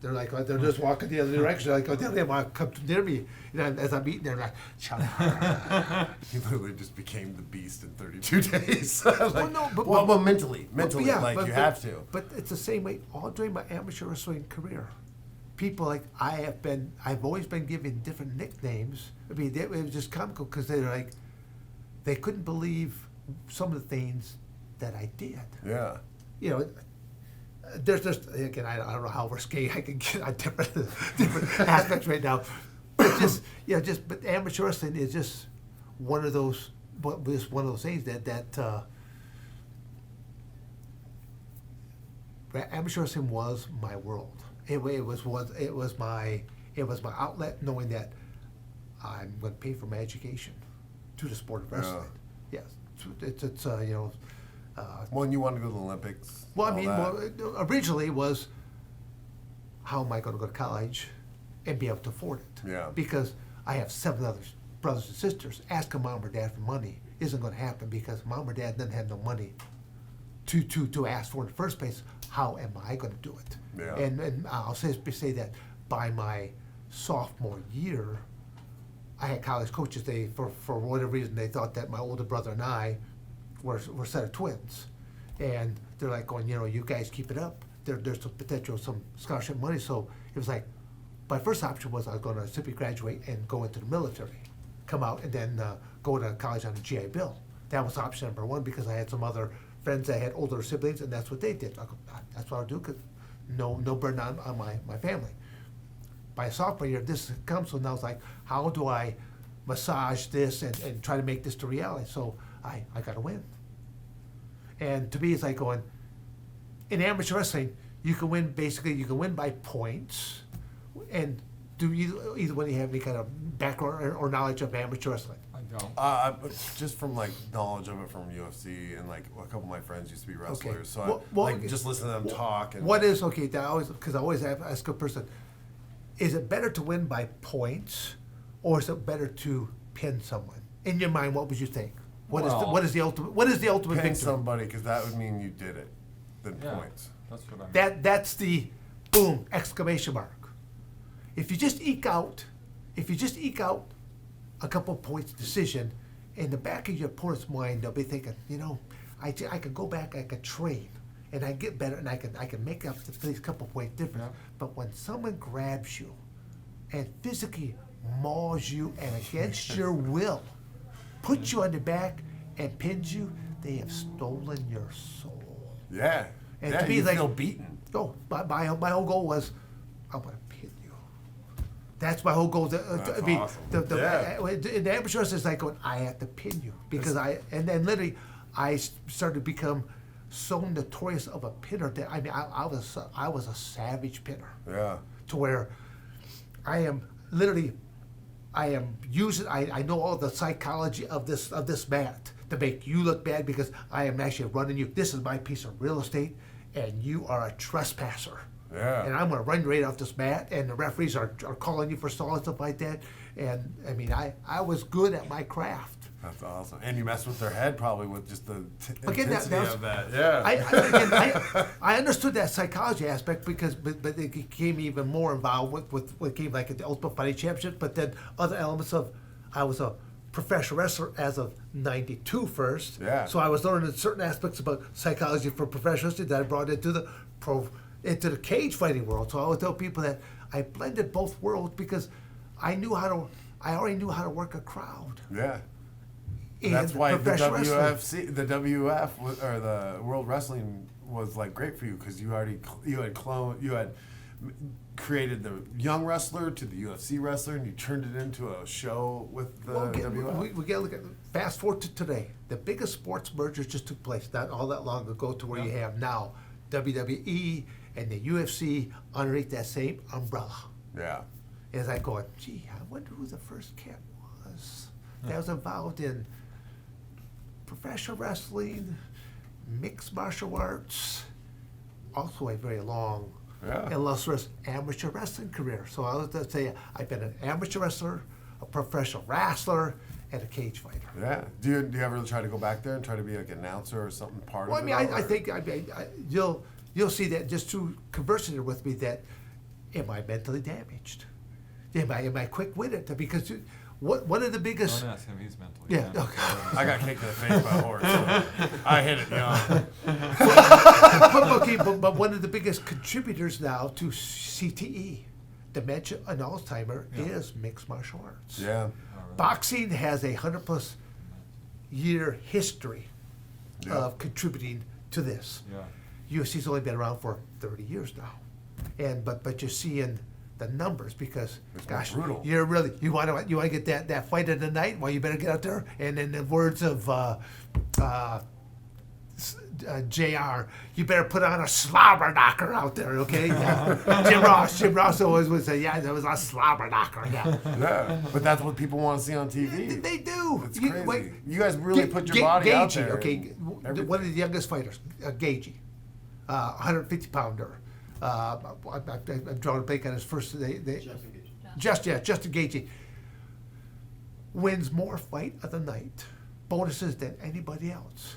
they're like, oh, they're just walking the other direction. Like, oh, they don't want to come near me. You know, as I'm eating, they're like, shut up. You literally just became the beast in 32 days. Like, well, but mentally, yeah, like you have to. But it's the same way all during my amateur wrestling career. People like I've always been given different nicknames. I mean, it was just comical because they couldn't believe some of the things that I did. Yeah. You know, there's again, I don't know how we're skating. I can get on different aspects right now. But but amateur wrestling is just one of those things that amateur wrestling was my world. It was my outlet, knowing that I'm going to pay for my education to the sport of wrestling. Yes, it's When you wanted to go to the Olympics. Well, I mean, originally it was, how am I going to go to college and be able to afford it? Yeah. Because I have 7 other brothers and sisters. Asking mom or dad for money isn't going to happen because mom or dad doesn't have no money to ask for in the first place. How am I going to do it? Yeah. And I'll say that by my sophomore year, I had college coaches. They for whatever reason they thought that my older brother and I were a set of twins, and they're like going, you guys keep it up. There's some potential, some scholarship money. So it was like, my first option was I was going to simply graduate and go into the military, come out, and then go to college on a GI Bill. That was option number 1 because I had some other friends that had older siblings, and that's what they did. I go, that's what I'll do, because no burden on my family. By sophomore year, this comes, so now it's like, how do I massage this and try to make this to reality? So I got to win. And to me, it's like going, in amateur wrestling, you can win by points. And do either one of you have any kind of background or knowledge of amateur wrestling? I don't. Just from like knowledge of it from UFC, and like a couple of my friends used to be wrestlers, Okay. so just listen to them talk. And What is, okay, because I always ask a person, is it better to win by points, or is it better to pin someone? In your mind, what would you think? What is the ultimate pin victory? somebody, because that would mean you did it. Then points. That's what I mean. That's the boom exclamation mark. If you just eke out a couple points decision, in the back of your opponent's mind, they'll be thinking, I could go back, I could train, and I get better, and I can make up these couple point difference. Yeah. But when someone grabs you and physically mauls you and against your will puts you on the back and pins you, they have stolen your soul. Yeah. And yeah, to me, you like, feel beaten. Oh, my whole goal was, I want to pin you. That's my whole goal. That's awesome. In the amateur wrestling, it's like going, I have to pin you because and then literally, I started to become so notorious of a pinner that I was a savage pinner. Yeah. To where I am using. I know all the psychology of this mat to make you look bad because I am actually running you. This is my piece of real estate, and you are a trespasser. Yeah. And I'm going to run you right off this mat, and the referees are calling you for stall and stuff like that. And I mean, I was good at my craft. That's awesome. And you messed with their head probably with just the Again, intensity that was, of that. Yeah. I understood that psychology aspect because, but it became even more involved with what came like at the Ultimate Fighting Championship. But then other elements of, I was a professional wrestler as of '92 first. Yeah. So I was learning certain aspects about psychology for professional wrestling that I brought into the cage fighting world. So I would tell people that I blended both worlds because I already knew how to work a crowd. Yeah. And that's why the professional the WF or the World Wrestling was like great for you because you had created the young wrestler to the UFC wrestler, and you turned it into a show with the WF. We got to look at fast forward to today. The biggest sports mergers just took place not all that long ago to where you have now WWE and the UFC underneath that same umbrella. Yeah. And it's like going, gee, I wonder who the first cat was that was involved in professional wrestling, mixed martial arts, also a very long, illustrious amateur wrestling career. So I was to say I've been an amateur wrestler, a professional wrestler, and a cage fighter. Yeah. Do you ever try to go back there and try to be like an announcer or something part Well, of I it? mean, I think you'll see that just through conversing with me that am I mentally damaged? Am I quick-witted? Because one of the biggest. Don't ask him, he's mentally Yeah. damaged. Okay. I got kicked in the face by a horse. So I hit it young. but one of the biggest contributors now to CTE, dementia and Alzheimer, is mixed martial arts. Yeah. Boxing has a 100+ year history of contributing to this. Yeah. UFC's only been around for 30 years now, but you're seeing the numbers because, gosh, brutal. you want to get that fight of the night. Well, you better get out there. And in the words of JR, you better put on a slobber knocker out there, okay? Yeah. Jim Ross always would say, yeah, there was a slobber knocker. Yeah. Yeah. But that's what people want to see on TV. They do. It's crazy. You guys really put your body out there. Okay, one of the youngest fighters, Gagey, 150-pounder. I'm drawing a blank on his first. Justin Gagey wins more fight of the night bonuses than anybody else,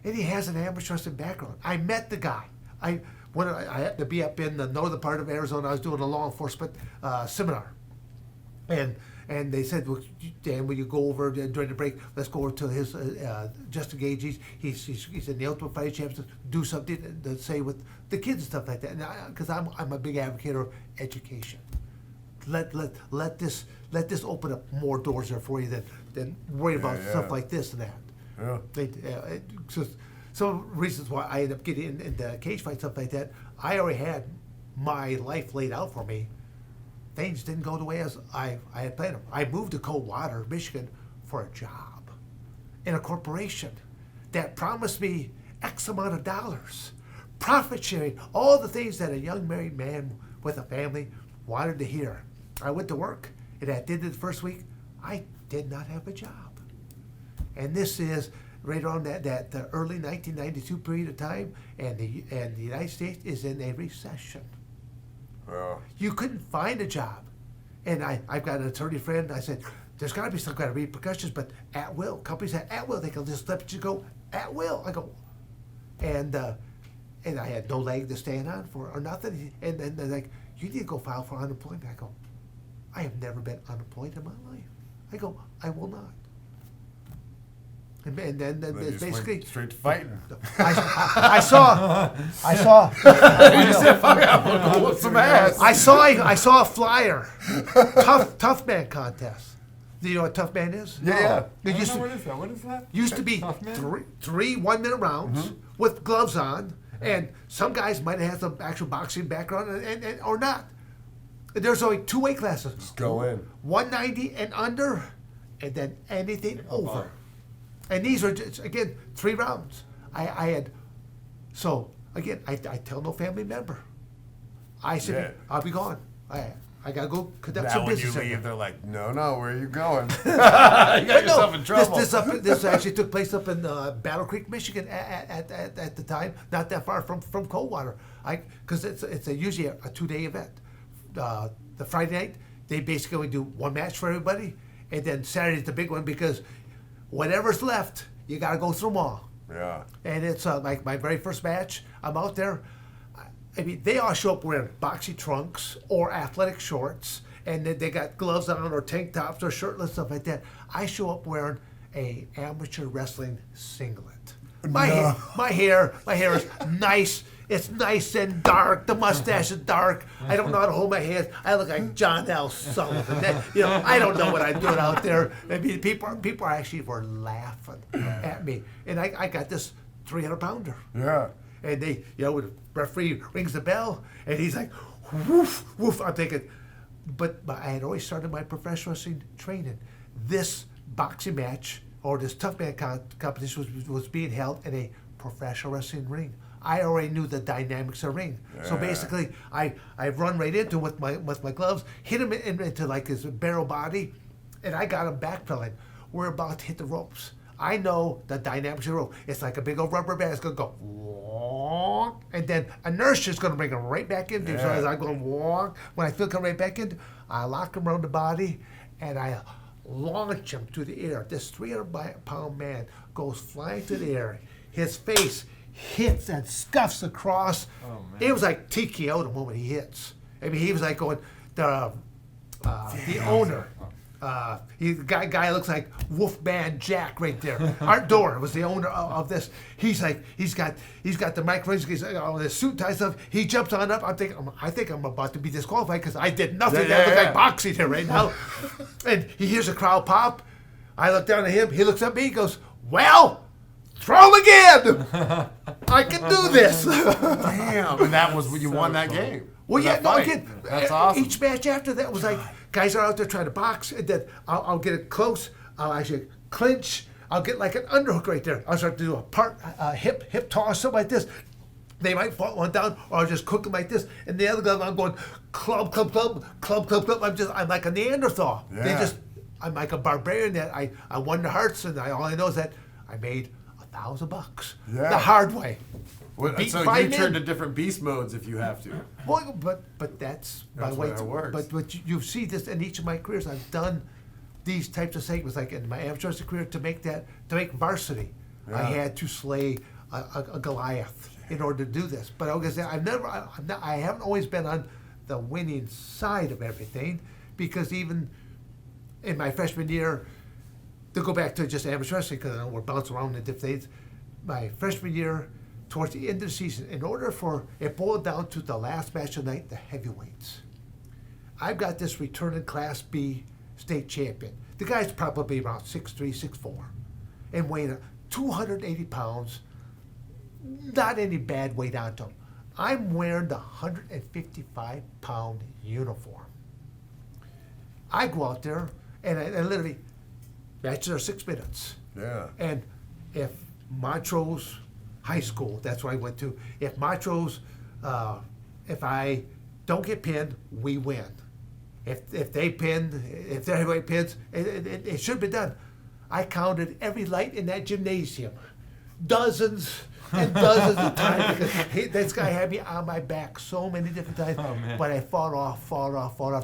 and he has an amateur wrestling background. I met the guy. I happened to be up in the northern part of Arizona. I was doing a law enforcement seminar, and they said, well, Dan, will you go over during the break? Let's go over to his Justin Gage. He's in the Ultimate Fighting Championship. Do something to say with the kids and stuff like that. Because I'm a big advocate of education. Let this open up more doors there for you than worry about stuff like this and that. Yeah. So some reasons why I ended up getting into cage fight stuff like that. I already had my life laid out for me. Things didn't go the way as I had planned them. I moved to Coldwater, Michigan, for a job in a corporation that promised me X amount of dollars, profit sharing, all the things that a young married man with a family wanted to hear. I went to work, and at the end of the first week, I did not have a job. And this is right around that the early 1992 period of time, and the United States is in a recession. You couldn't find a job. And I've got an attorney friend. I said, there's got to be some kind of repercussions, but at will. Companies at will. They can just let you go at will. I go, and I had no leg to stand on for or nothing. And then they're like, you need to go file for unemployment. I go, I have never been unemployed in my life. I go, I will not. And then basically straight to fighting. I saw. You said, "Fuck, I'm gonna whoop some ass." I saw a flyer. Toughman contest. Do you know what Toughman is? Yeah. It used What is that? What is that? used to be Toughman? three 1-minute rounds with gloves on, and some guys might have had some actual boxing background and or not. There's only 2 weight classes. Just go in. 190 and under, and then anything over. And these are just, again, 3 rounds. I had, so again, I tell no family member. I said, I'll be gone. I gotta go conduct some Now when you business. leave, they're like, no, where are you going? You got yourself in trouble. This actually took place up in Battle Creek, Michigan at the time, not that far from Coldwater. Because it's usually a 2-day event. The Friday night, they basically do 1 match for everybody, and then Saturday's the big one because whatever's left, you got to go through them all. Yeah. And it's like my very first match. I'm out there. I mean, they all show up wearing boxy trunks or athletic shorts, and they got gloves on or tank tops or shirtless, stuff like that. I show up wearing a amateur wrestling singlet. My hair is nice. It's nice and dark. The mustache is dark. I don't know how to hold my hands. I look like John L. Sullivan. I don't know what I'm doing out there. I mean, people actually were laughing at me, and I got this 300-pounder. Yeah. And they, when the referee rings the bell, and he's like, woof, woof. I'm thinking, but I had always started my professional wrestling training. This boxing match or this Toughman competition was being held in a professional wrestling ring. I already knew the dynamics of the ring. So basically, I run right into him with my gloves, hit him into like his barrel body, and I got him backpedaling. We're about to hit the ropes. I know the dynamics of the rope. It's like a big old rubber band. It's going to go, walk, and then inertia is going to bring him right back in. So as I go walk, when I feel come right back in, I lock him around the body, and I launch him to the air. This 300-pound man goes flying through the air. His face hits and scuffs across. Oh, man. It was like TKO the moment he hits. I mean, he was like going, the owner. The guy looks like Wolfman Jack right there. Art Dorr was the owner of this. He's like, he's got the microphone, he's got the suit tie stuff. He jumps on up. I think I'm about to be disqualified because I did nothing. That looks like boxing here right now. And he hears a crowd pop. I look down at him. He looks at me. He goes, "Well, throw him again. I can do this." Damn. And that was when you won that game. Well, yeah, no, again, That's awesome. Each match after that was like, guys are out there trying to box, and then I'll get it close. I'll actually clinch. I'll get like an underhook right there. I'll start to do a hip toss, something like this. They might fall one down, or I'll just cook them like this. And the other glove, I'm going club. I'm like a Neanderthal. Yeah. I'm like a barbarian that I won the hearts, and all I know is that I made $1,000 the hard way. Beat So five you turn men. to different beast modes if you have to. Well, but that's my That's way. how it works. But you see this in each of my careers. I've done these types of segments, like in my amateur career, to make varsity. I had to slay a Goliath in order to do this. But I was gonna say I haven't always been on the winning side of everything, because even in my freshman year, to go back to just amateur wrestling, because we're bouncing around in different things. My freshman year, towards the end of the season, in order for it boiled down to the last match of the night, the heavyweights. I've got this returning Class B state champion. The guy's probably around 6'3", 6'4", and weighing 280 pounds. Not any bad weight on him. I'm wearing the 155-pound uniform. I go out there, and I literally, matches are 6 minutes. Yeah. And if Montrose High School, that's where I went to, if Montrose, if I don't get pinned, we win. If they pin, if their heavyweight pins, it should be done. I counted every light in that gymnasium, dozens and dozens of times, because this guy had me on my back so many different times. Oh, man. But I fought off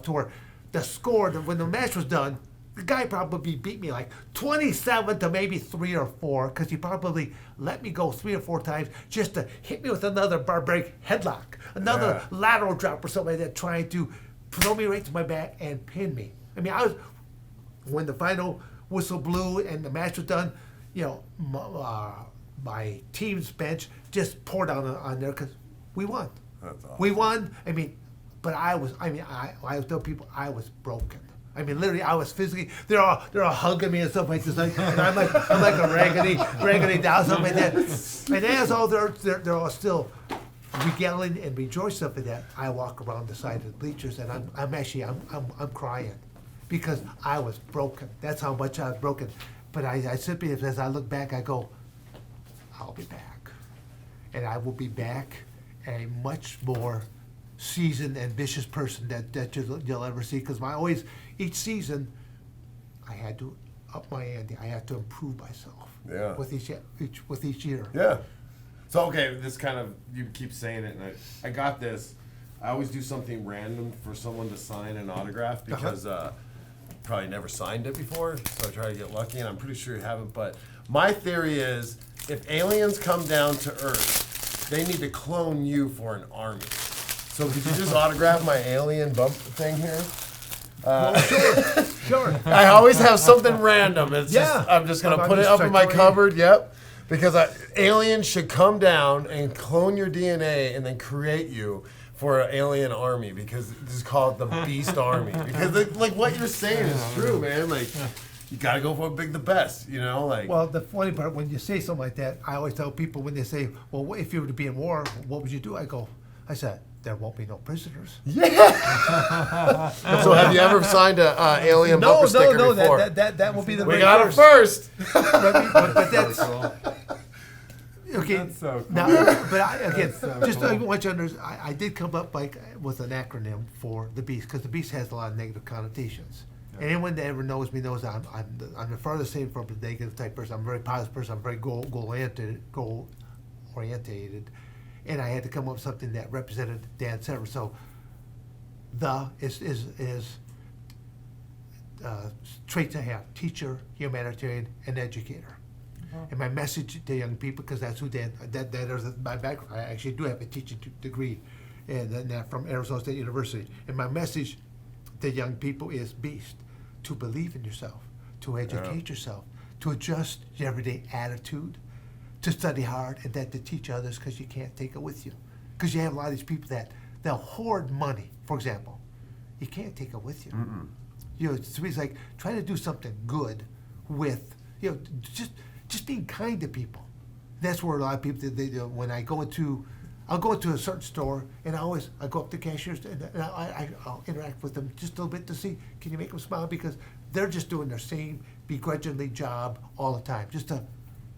to where the score, when the match was done, the guy probably beat me like 27 to maybe 3 or 4, because he probably let me go 3 or 4 times just to hit me with another barbaric headlock, another lateral drop or something like that, trying to throw me right to my back and pin me. I mean, when the final whistle blew and the match was done, you know, my team's bench just poured on there because we won. That's awesome. We won. I mean, but I tell people I was broken. I mean, literally, I was physically. They're all hugging me and stuff like this, and I'm like a raggedy doll, something like that. And as all they're all still regaling and rejoicing up at that, I walk around the side of the bleachers, and I'm crying because I was broken. That's how much I was broken. But I simply, as I look back, I go, I'll be back, and I will be back a much more seasoned and vicious person that you'll ever see. Because each season, I had to up my ante. I had to improve myself. Yeah. With each year. Yeah. So, okay, this kind of, you keep saying it, and I got this. I always do something random for someone to sign an autograph because probably never signed it before, so I try to get lucky, and I'm pretty sure you haven't. But my theory is, if aliens come down to Earth, they need to clone you for an army. So could you just autograph my alien bump thing here? Sure. I always have something random. It's just, I'm just going to put it up in my cupboard, because aliens should come down and clone your DNA and then create you for an alien army, because this is called the Beast Army. Because like what you're saying is true, man. Like, you got to go for the best, you know? Like, Well, the funny part, when you say something like that, I always tell people when they say, well, if you were to be in war, what would you do? I said, there won't be no prisoners. yeah. So have you ever signed a alien bumper sticker before? That will be the We very got it first. first. But that's okay. That's so cool. Now, but again, so just cool. I want you to understand, I did come up with an acronym for the Beast, because the Beast has a lot of negative connotations. Anyone that ever knows me knows that I'm the farthest thing from a negative type person. I'm a very positive person. I'm very goal oriented, and I had to come up with something that represented Dan Severn. So the is traits I have: teacher, humanitarian, and educator. And my message to young people, because that's who Dan, that is my background. I actually do have a teaching degree, and that from Arizona State University. And my message to young people is beast: to believe in yourself, to educate yourself, to adjust your everyday attitude, to study hard, and then to teach others, because you can't take it with you. Because you have a lot of these people that they'll hoard money, for example. You can't take it with you. You know, to me, it's like trying to do something good with, you know, just being kind to people. That's where a lot of people, when I go into, I'll go into a certain store, and I go up to cashiers, and I'll interact with them just a little bit to see, can you make them smile? Because they're just doing their same begrudgingly job all the time, just to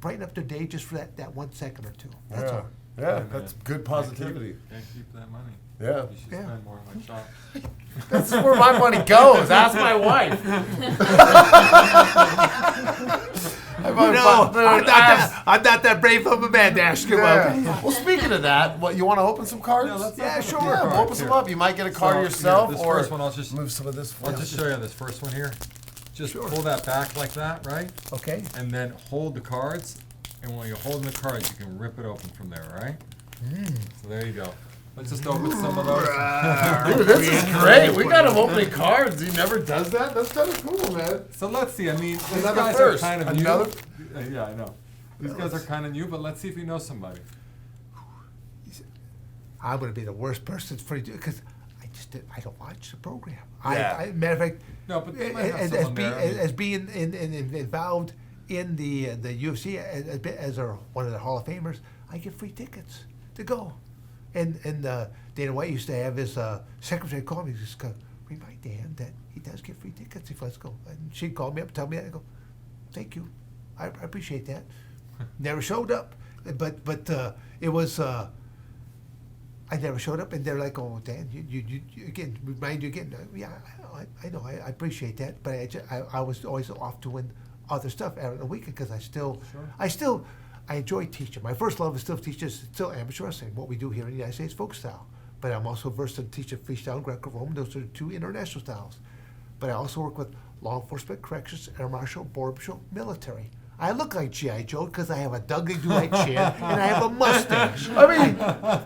brighten up their day just for that 1 second or two. That's all. Yeah, that's good positivity. Can't keep that money. Yeah. You should spend more on my shop. That's where my money goes. Ask my wife. I'm not that brave of a man to ask you about. Well, speaking of that, what you want to open some cards? Sure. Yeah, open some up. You might get a card yourself, this or first one, I'll just move some of this. I'll just show you this first one here. Just pull that back like that, right? Okay. And then hold the cards. And when you're holding the cards, you can rip it open from there, right? So there you go. Let's just open some of those. Dude, this is great. We got him opening cards. He never does that. That's kind of cool, man. So let's see. I mean, these Another guys first. are kind of Another- new. Yeah, I know. These guys are kind of new, but let's see if you know somebody. I'm going to be the worst person for you, because I don't watch the program. Yeah. Matter of fact, No, but they might have someone there. I mean- as being involved in the UFC as one of the Hall of Famers, I get free tickets to go. And Dana White used to have his secretary call me, just go, remind Dan that he does get free tickets if let's go. And she'd call me up and tell me that. I go, thank you, I appreciate that. Never showed up, but it was. I never showed up, and they're like, "Oh, Dan, you again, remind you again." Yeah, I know, I appreciate that, but I was always off doing other stuff out on the weekend, because I enjoy teaching. My first love is still teaching, still amateur wrestling, what we do here in the United States, folk style. But I'm also versed in teaching freestyle and Greco-Roman. Those are the two international styles. But I also work with law enforcement, corrections, air marshal, border patrol, military. I look like G.I. Joe because I have a Dudley Do-Right chin and I have a mustache. I mean,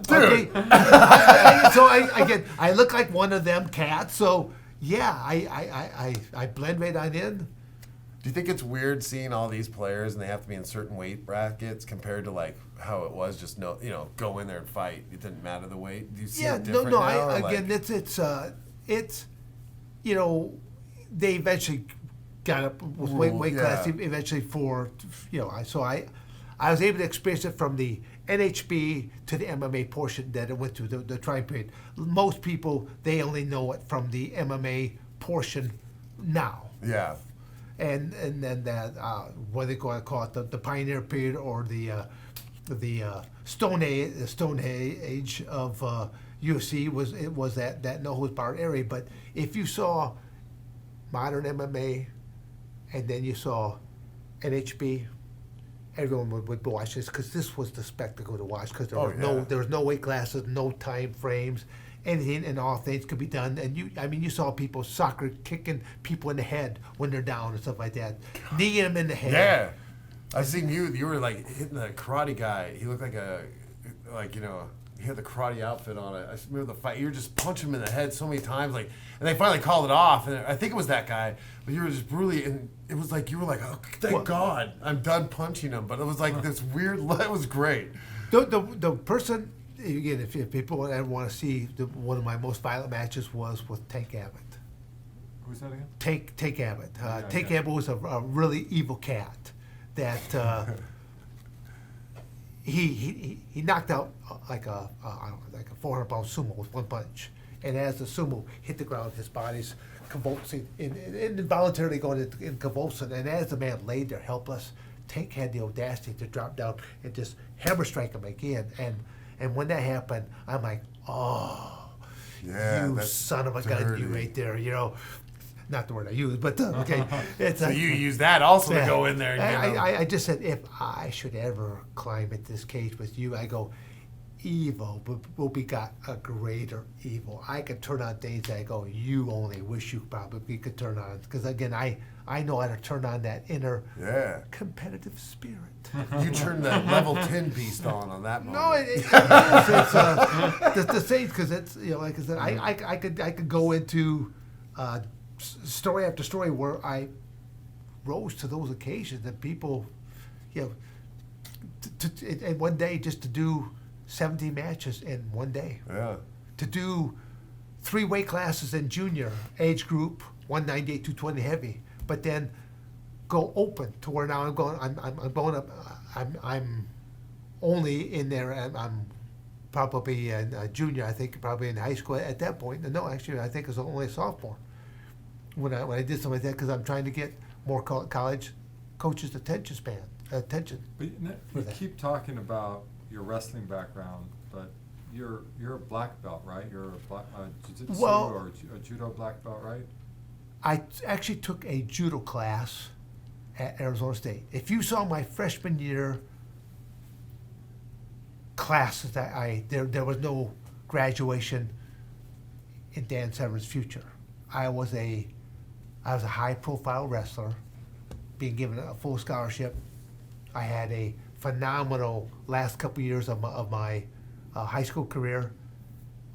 dude. Okay. I look like one of them cats. So yeah, I blend right on in. Do you think it's weird seeing all these players and they have to be in certain weight brackets compared to like how it was just go in there and fight? It didn't matter the weight. Do you see it different now? Again, it's they eventually got up with weight class eventually for I was able to experience it from the NHB to the MMA portion that it went to the time period. Most people, they only know it from the MMA portion now. Yeah. And then that what they call it the pioneer period or the stone age of UFC was that no holds barred area. But if you saw modern MMA and then you saw NHB, everyone would watch this because this was the spectacle to watch, because there was no weight classes, no time frames. Anything and all things could be done, and you saw people soccer kicking people in the head when they're down and stuff like that, kneeing them in the head. Yeah, I seen you. You were like hitting the karate guy. He looked like he had the karate outfit on it. I remember the fight. You were just punching him in the head so many times, and they finally called it off. And I think it was that guy, but you were just brutally, and it was like you were like, oh, thank God, I'm done punching him. But it was like this weird. It was great. The person. Again, if people ever want to see one of my most violent matches was with Tank Abbott. Who's that again? Tank Abbott. Tank Abbott was a really evil cat that he knocked out like a 400-pound sumo with one punch. And as the sumo hit the ground, his body's convulsing, involuntarily going in convulsing. And as the man laid there helpless, Tank had the audacity to drop down and just hammer strike him again. And when that happened, I'm like, oh, you son of a gun, you right there, Not the word I use, but okay. So you use that also to go in there. And I just said, if I should ever climb into this cage with you, I go, evil, but will begot a greater evil. I could turn on things that I go, you only wish you probably could turn on. Because again, I know how to turn on that inner Yeah. competitive spirit. You turned that level 10 beast on that moment. No, it's the same, because it's, like I said, I could go into story after story where I rose to those occasions that people, in one day, just to do 17 matches in one day, Yeah. to do 3 weight classes in junior age group, 198, 220 heavy, but then go open to where now I'm going up. I'm only in there. I'm probably a junior. I think probably in high school at that point. No, actually, I think it was only a sophomore when I did something like that, because I'm trying to get more college coaches' attention. But you keep talking about your wrestling background, but you're a black belt, right? You're a black jiu-jitsu or a judo black belt, right? I actually took a judo class at Arizona State. If you saw my freshman year classes, there was no graduation in Dan Severn's future. I was a high-profile wrestler, being given a full scholarship. I had a phenomenal last couple years of my high school career.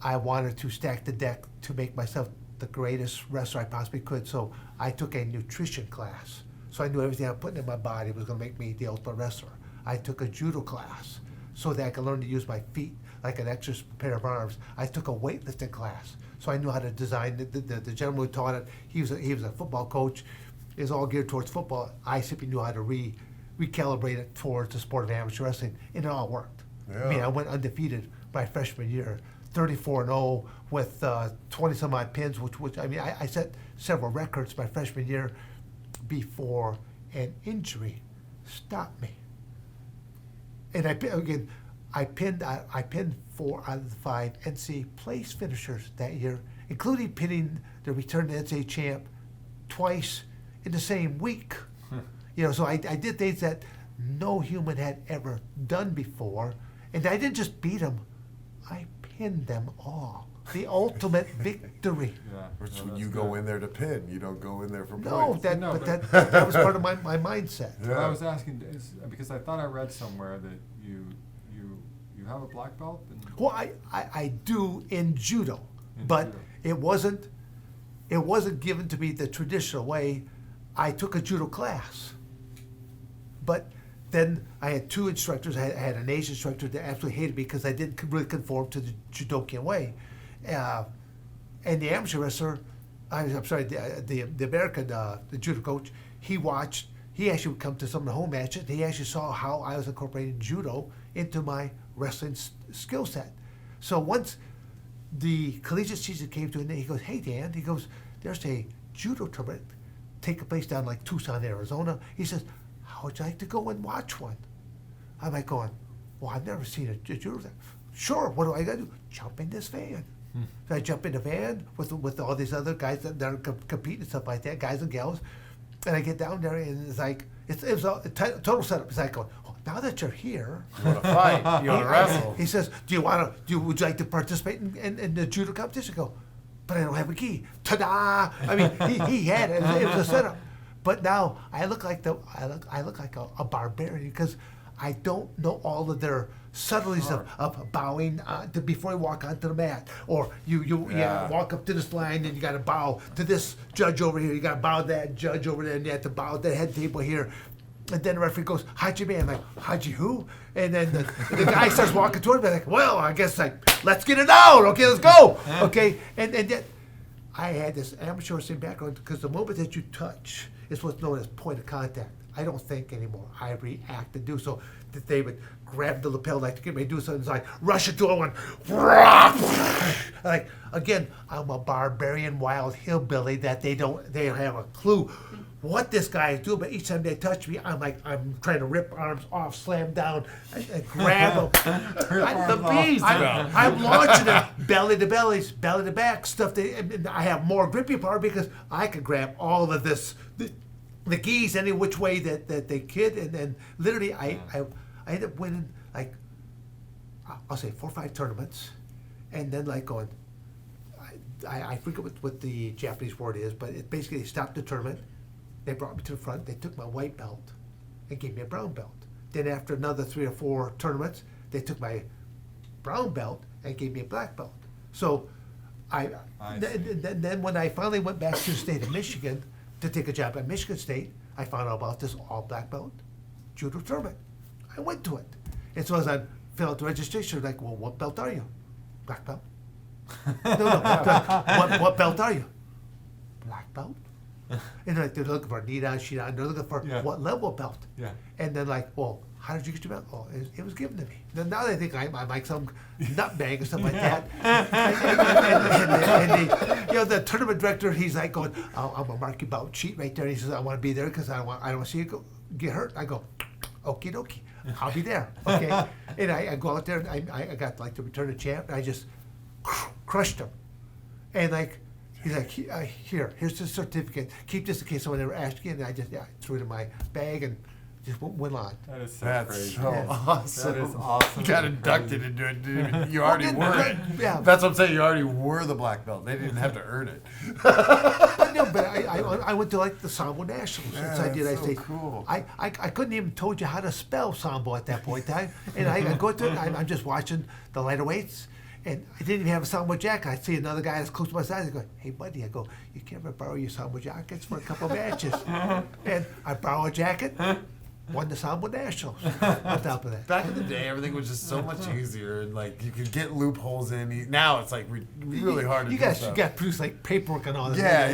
I wanted to stack the deck to make myself the greatest wrestler I possibly could. So I took a nutrition class. So I knew everything I put in my body was going to make me the ultimate wrestler. I took a judo class so that I could learn to use my feet like an extra pair of arms. I took a weightlifting class, so I knew how to design. The gentleman who taught it, he was a football coach. It was all geared towards football. I simply knew how to recalibrate it towards the sport of amateur wrestling, and it all worked. Yeah. I mean, I went undefeated my freshman year, 34-0 with 20 some odd pins, which I mean, I set several records my freshman year before an injury stopped me. And I pinned 4 out of the 5 NCAA place finishers that year, including pinning the return to NCAA champ twice in the same week. So I did things that no human had ever done before, and I didn't just beat them, I pinned them all. The ultimate victory. Yeah. Which No, when that's you good. go in there to pin, you don't go in there for No, points. that was part of my mindset. What I was asking is because I thought I read somewhere that you have a black belt. Well, I do in judo, In but judo. it wasn't given to me the traditional way. I took a judo class, but then I had 2 instructors. I had an Asian instructor that absolutely hated me because I didn't really conform to the judokan way, and the amateur wrestler, I'm sorry, the American the judo coach, he actually would come to some of the home matches. He actually saw how I was incorporating judo into my wrestling skill set. So once the collegiate season came to an end, he goes, "Hey Dan," he goes, "there's a judo tournament taking place down like Tucson, Arizona." He says, "How would you like to go and watch one?" I'm like going, "Well, I've never seen a judo thing." "Sure, what do I got to do?" "Jump in this van." So I jump in the van with all these other guys that are competing and stuff like that, guys and gals, and I get down there and it's like it was a total setup. It's like going, "Oh, now that you're here, You want to fight. You want to wrestle. He says, would you like to participate in the judo competition?" I go, "But I don't have a gi." Ta-da! I mean, he had it. It was a setup. But now I look like a barbarian because I don't know all of their subtleties of bowing before you walk onto the mat, or you walk up to this line and you got to bow to this judge over here. You got to bow to that judge over there, and you have to bow to the head table here. And then the referee goes, "Haji man," I'm like, "Haji who?" And then the guy starts walking toward me, like, "Well, I guess let's get it out. Okay, let's go." Okay, and then I had this amateur wrestling background because the moment that you touch is what's known as point of contact. I don't think anymore. I react and do so. That they would grab the lapel like to get me to do something. It's like rush into it, one. Like again, I'm a barbarian, wild hillbilly that they don't have a clue what this guy is doing. But each time they touch me, I'm trying to rip arms off, slam down, I grab them. The beast. I'm launching them belly to bellies, belly to back stuff. And I have more gripping power because I can grab all of this. The geese any which way that they could, and then literally I ended up winning. Like I'll say 4 or 5 tournaments, and then like going, I forget what the Japanese word is, but it basically they stopped the tournament. They brought me to the front. They took my white belt and gave me a brown belt. Then after another 3 or 4 tournaments, they took my brown belt and gave me a black belt. So then when I finally went back to the state of Michigan to take a job at Michigan State, I found out about this all black belt judo tournament. I went to it. And so as I filled out the registration, like, well, what belt are you? Black belt. No, what belt are you? Black belt. And like they're looking for Nidan, Shidan, they're looking for what level belt. Yeah. And then like, well, how did you get your belt? Oh, it was given to me. Then now they think I'm like some nutbag or something like that. And the tournament director, he's like going, oh, I'm gonna mark your belt sheet right there. He says, I want to be there because I don't want to see you get hurt. I go, okie dokie, I'll be there. Okay. And I go out there and I got like the return of champ and I just crushed him. And like, he's like, here's the certificate. Keep this in case someone ever asks you. And I just threw it in my bag and just went on. That is so That's crazy. so awesome. That is awesome. You got inducted into it. Dude. You already were it. Yeah. That's what I'm saying. You already were the black belt. They didn't have to earn it. But I went to like the Sambo Nationals. Yeah, I did. that's I so say, cool. I couldn't even told you how to spell Sambo at that point in time. And I go to it. I'm just watching the lighter weights. And I didn't even have a Sambo jacket. I see another guy that's close to my side. I go, hey, buddy. I go, you can't ever borrow your Sambo jackets for a couple of matches. And I borrow a jacket. Won the Sambo Nationals on top of that. Back in the day, everything was just so much easier, and like you could get loopholes in. Now it's like really hard to you do got stuff. You got to produce like paperwork and all this. Yeah.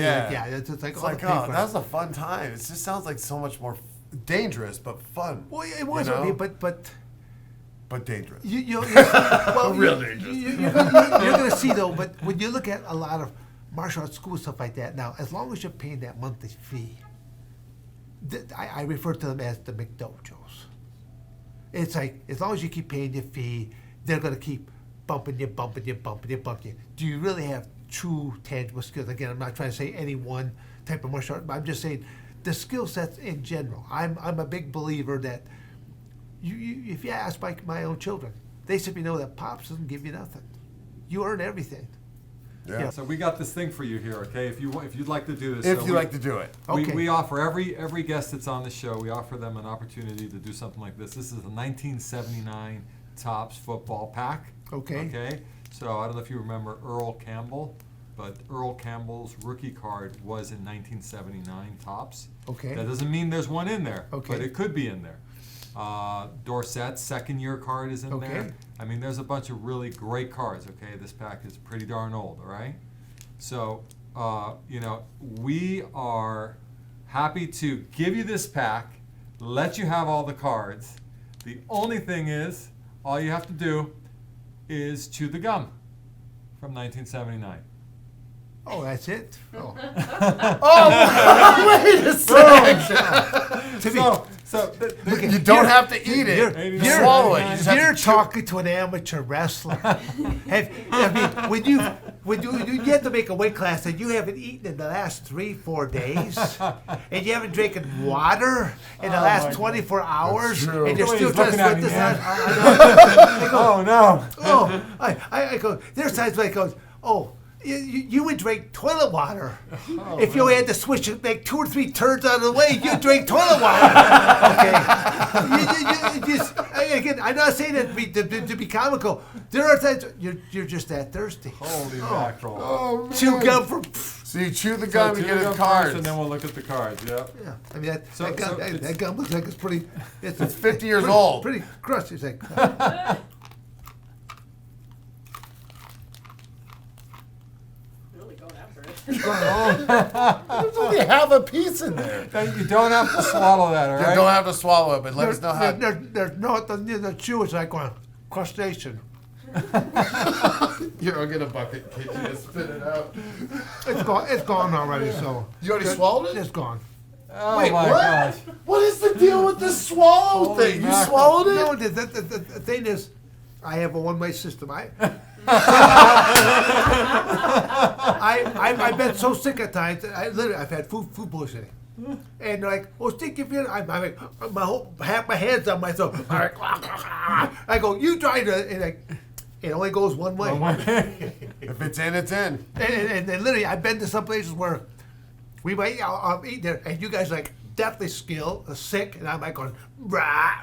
It's like, It's all like, the oh, paperwork. that was a fun time. It just sounds like so much more dangerous, but fun. Well, it was, you know? but dangerous. you'll well, Real dangerous. You're going to see though. But when you look at a lot of martial arts schools, stuff like that, now as long as you're paying that monthly fee, I refer to them as the McDojos. It's like as long as you keep paying your fee, they're going to keep bumping you. Do you really have true tangible skills? Again, I'm not trying to say any one type of martial art, but I'm just saying the skill sets in general. I'm a big believer that you if you ask my own children, they simply know that Pops doesn't give you nothing. You earn everything. Yeah. So we got this thing for you here, okay? If you'd like to do this. If so you like to do it. Okay. We offer every guest that's on the show, we offer them an opportunity to do something like this. This is a 1979 Topps football pack. Okay. Okay. So I don't know if you remember Earl Campbell, but Earl Campbell's rookie card was in 1979 Topps. Okay. That doesn't mean there's one in there, Okay. but it could be in there. Dorsett's second year card is in Okay. there. I mean, there's a bunch of really great cards, okay? This pack is pretty darn old, all right? So, we are happy to give you this pack, let you have all the cards. The only thing is, all you have to do is chew the gum from 1979. Oh, that's it. Oh. Wait a second. To me, You don't have to eat it. You're- You swallow it. You just have You're to chew. talking to an amateur wrestler. When you have to make a weight class and you haven't eaten in the last 3-4 days, and you haven't drinking water in the last 24 hours, true. and you're Look still at trying he's to looking sweat at this me, out. Oh no! Oh, I go. There's times when I go, oh. You would drink toilet water. If you had to switch and make 2 or 3 turns out of the way, you'd drink toilet water. Okay. You just, again, I'm not saying that to be comical. There are times you're just that thirsty. Holy mackerel! Oh, man. Chew gum for. So you chew the gum So and chew get the his gum cards. first, and then we'll look at the cards. Yep. Yeah, I mean So that gum looks like it's pretty. It's 50 years old. Pretty crusty. It's like. Really going after it. There's only half a piece in there. You don't have to swallow that, all You right? don't have to swallow it, but let us know how. There's no, the chew is like a crustacean. Here, I'll get a bucket. Kid, you just spit it out. It's gone already. So You already swallowed it? It's gone. Oh Wait, my what? gosh! What is the deal with this swallow Holy thing? You mackerel. swallowed it? No, the thing is, I have a one-way system. I've been so sick at times that I've had food poisoning. And they're like, oh, stick your finger. I'm like, half my hand's on myself. I'm like, I go, you try to, and like, it only goes one way. If it's in, it's in. And literally, I've been to some places where we might eat there, and you guys like deathly sick, and I'm like going, rah,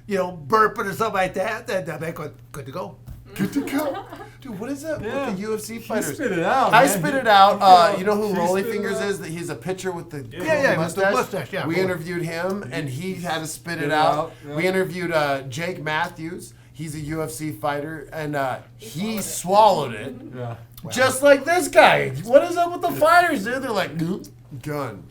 burping or something like that. And I'm like going, good to go. Good to go. Dude, what is that Yeah. with the UFC fighters? Spit it out, I man. spit it out. You know who He Rolly spit it Fingers out. is? That he's a pitcher with the Yeah, with the mustache. mustache, yeah. We interviewed him, and he had to spit it it out. out, yeah. We interviewed Jake Matthews. He's a UFC fighter, and he swallowed it. Yeah. Just like this guy. What is up with the fighters, dude? They're like, "Goop, gun.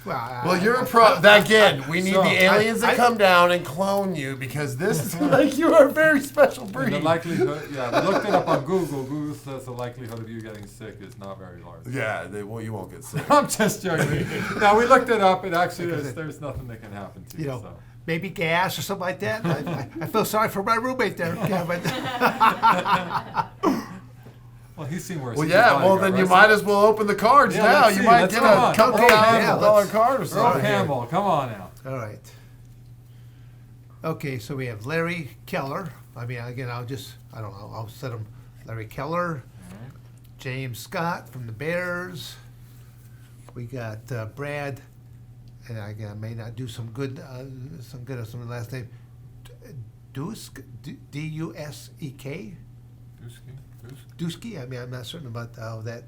Well, you're a pro. Again, we need So, the aliens to come down and clone you because this is like you are a very special And breed. the likelihood, yeah, we looked it up on Google. Google says the likelihood of you getting sick is not very large. Yeah, well, you won't get sick. I'm just joking. No, we looked it up. It actually is. There's nothing that can happen to you. So. maybe gas or something like that. I feel sorry for my roommate there, Kevin. Well, he's seen worse. Well, He's a yeah, well, bodyguard, then you right? might as well open the cards Yeah, now. let's You see, might let's get come a on. couple Oh, yeah, $1,000 let's- card or Earl something. here. Campbell, come on now. All right. Okay, so we have Larry Keller. I mean, again, I'll set him. Larry Keller, James Scott from the Bears. We got Brad, and again, I may not do some good of some of the last name. Dusk, D-U-S-E-K. Dusky. I mean, I'm not certain about how that.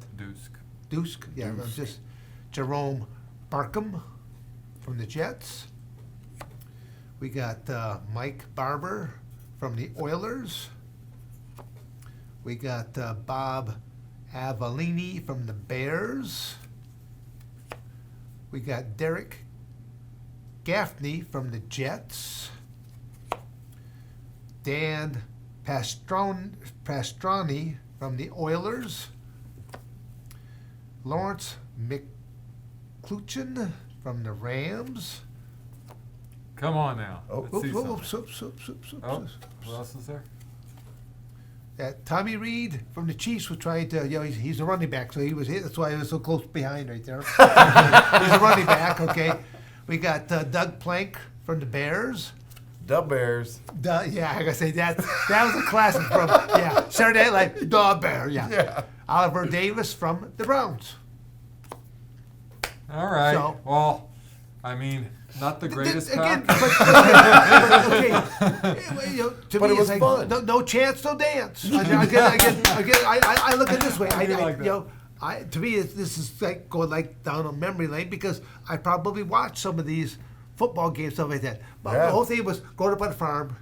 Dusk. Yeah, I'm just Jerome Barkham from the Jets. We got Mike Barber from the Oilers. We got Bob Avellini from the Bears. We got Derek Gaffney from the Jets. Dan Pastrani from the Oilers. Lawrence McCluchin from the Rams. Come on now. Oh. Let's see Oops, something. Oh, what else is there? Tommy Reed from the Chiefs was trying to, he's a running back, so he was hit. That's why he was so close behind right there. He's a running back, okay. We got Doug Plank from the Bears. The Bears. Yeah, I gotta say that was a classic from Saturday Night Live. The Bear, yeah. Oliver Davis from the Browns. All right. So- Well, I mean, not the greatest Again, pack. to But me, it was it's fun. like no chance, no dance. I look at it this way. I do like that. To me, this is like going like down a memory lane because I probably watched some of these football games, stuff like that. But Yeah. the whole thing was growing up on a farm.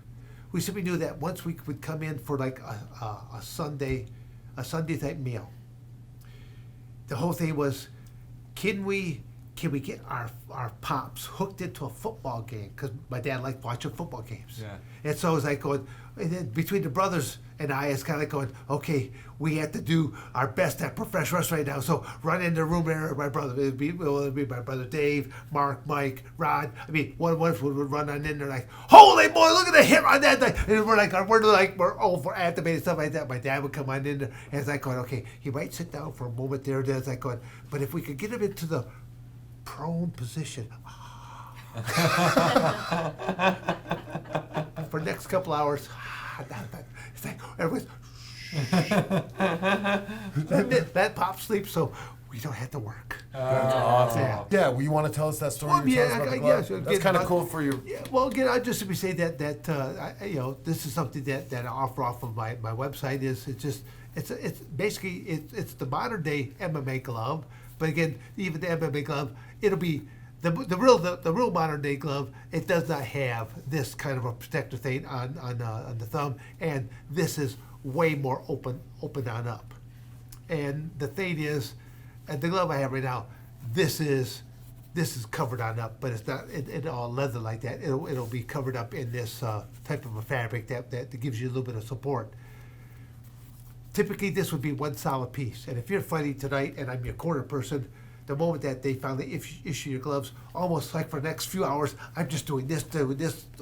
We simply knew that once we would come in for like a Sunday type meal. The whole thing was, can we get our pops hooked into a football game? Because my dad liked watching football games. Yeah. And so it was like going, and then between the brothers and I, it's kind of like going, okay, we have to do our best at professional wrestling right now. So run in the room there, my brother, it'd be my brother Dave, Mark, Mike, Rod. I mean, one of us would run on in there like, holy boy, look at the hit on that. And we're over activated, stuff like that. My dad would come on in there, and it's like going, okay, he might sit down for a moment there. Then it's like going, but if we could get him into the prone position. For the next couple hours, it's like everyone's that pop sleeps, so we don't have to work. That's awesome. Yeah. Yeah, well, you want to tell us that story? Well, you were telling us yeah, about the yeah, glove? so That's again, kind of but- cool for you. Yeah, well, again, I just simply say that this is something that I offer off of my website. It's basically the modern day MMA glove, but again, even the MMA glove, it'll be the real modern day glove. It does not have this kind of a protective thing on the thumb, and this is way more open on up. And the thing is, the glove I have right now, this is covered on up, but it's not it all leather like that. It'll be covered up in this type of a fabric that gives you a little bit of support. Typically, this would be one solid piece. And if you're fighting tonight, and I'm your corner person, the moment that they finally issue your gloves, almost like for the next few hours, I'm just doing this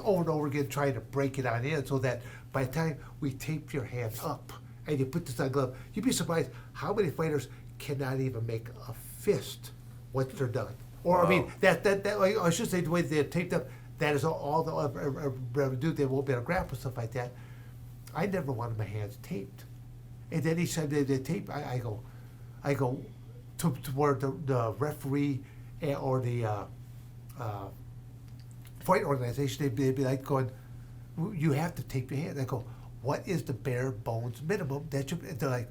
over and over again, trying to break it on in, so that by the time we tape your hand up and you put this on glove, you'd be surprised how many fighters cannot even make a fist once they're done. Or I mean, Wow. that like, I should say the way they're taped up. That is all they'll ever do. They won't be able to grapple stuff like that. I never wanted my hands taped, and then each time they tape, I go to where the referee or the fight organization, they'd be like going, you have to tape your hands. I go, what is the bare bones minimum that you? They're like,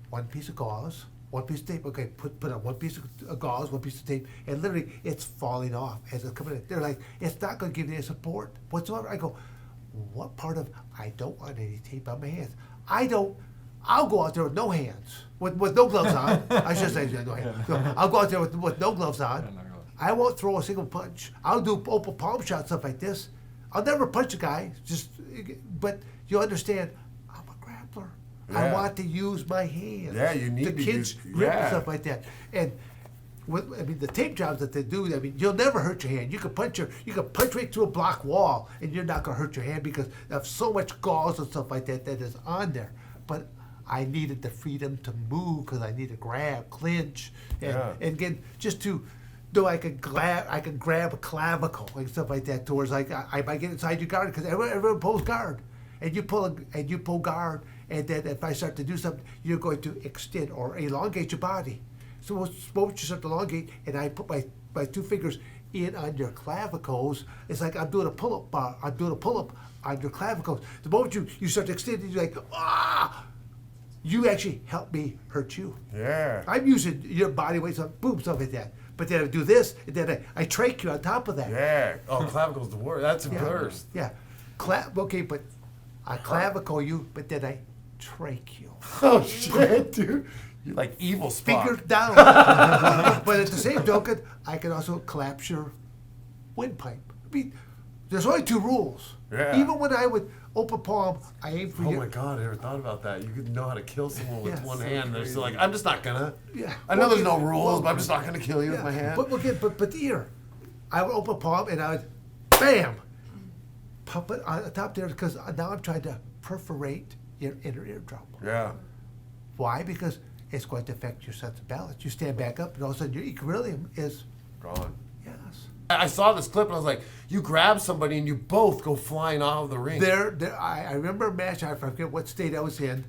one piece of gauze, one piece of tape. Okay, put on one piece of gauze, one piece of tape, and literally it's falling off as it's coming in. They're like, it's not going to give you any support whatsoever. I go, what part of I don't want any tape on my hands? I'll go out there with no hands, with no gloves on. I should say no hands. So I'll go out there with no gloves on. I won't throw a single punch. I'll do open palm shots, stuff like this. I'll never punch a guy, but you understand, I'm a grappler. I Yeah. want to use my hands. Yeah, you need the to kids use- grip yeah. and stuff like that. And the tape jobs that they do, I mean, you'll never hurt your hand. You can punch right through a block wall, and you're not gonna hurt your hand because of so much gauze and stuff like that that is on there. But I needed the freedom to move because I need to grab, clinch, and again, just to. Do I can grab a clavicle and stuff like that. Towards like I might get inside your guard because everyone pulls guard, and you pull guard, and then if I start to do something, you're going to extend or elongate your body. So once you start to elongate, and I put my two fingers in on your clavicles, it's like I'm doing a pull-up bar. I'm doing a pull-up on your clavicles. The moment you start to extend, you're like you actually help me hurt you. Yeah. I'm using your body weight, boom, stuff like that. But then I do this, and then I trach you on top of that. Yeah. Oh, clavicle's the worst. That's the worst. Yeah. Okay, but I clavicle you, but then I trach you. Oh shit, dude. You're like evil Spock. Fingers down. But at the same token, I can also collapse your windpipe. I mean, there's only two rules. Yeah. Even when I would open palm, I aim for Oh you. my god, I never thought about that. You could know how to kill someone with Yeah. one So hand. They're crazy. still like, I'm just not gonna. Yeah. I know there's no Okay, rules, well, but I'm just not gonna kill you with my hand. But here, I would open palm and I would, bam, pop it on the top there because now I'm trying to perforate your inner eardrum. Yeah. Why? Because it's going to affect your sense of balance. You stand back up, and all of a sudden your equilibrium is Gone. yes. I saw this clip and I was like, you grab somebody and you both go flying out of the ring. I remember a match. I forget what state I was in,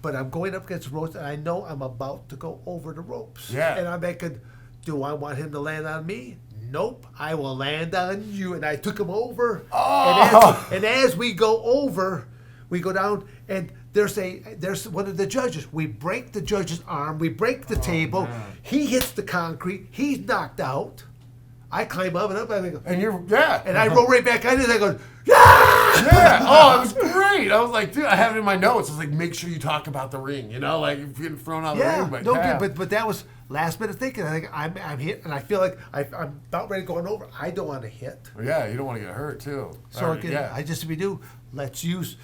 but I'm going up against the ropes, and I know I'm about to go over the ropes. Yeah. And I'm thinking, do I want him to land on me? Nope. I will land on you. And I took him over. Oh! And as we go over, we go down, and there's one of the judges. We break the judge's arm. We break the table. man. He hits the concrete. He's knocked out. I climb up and up, and I go, And and I roll right back on it, and I go, yeah! yeah. Oh, it was great. I was like, dude, I have it in my notes. I was like, make sure you talk about the ring. You know, like if you're getting thrown out of the Yeah, ring. But no, yeah. but that was last minute thinking. I think I'm hit, and I feel like I'm about ready to go over. I don't want to hit. Yeah, you don't want to get hurt too. So Or, again, yeah. I just we do. Let's use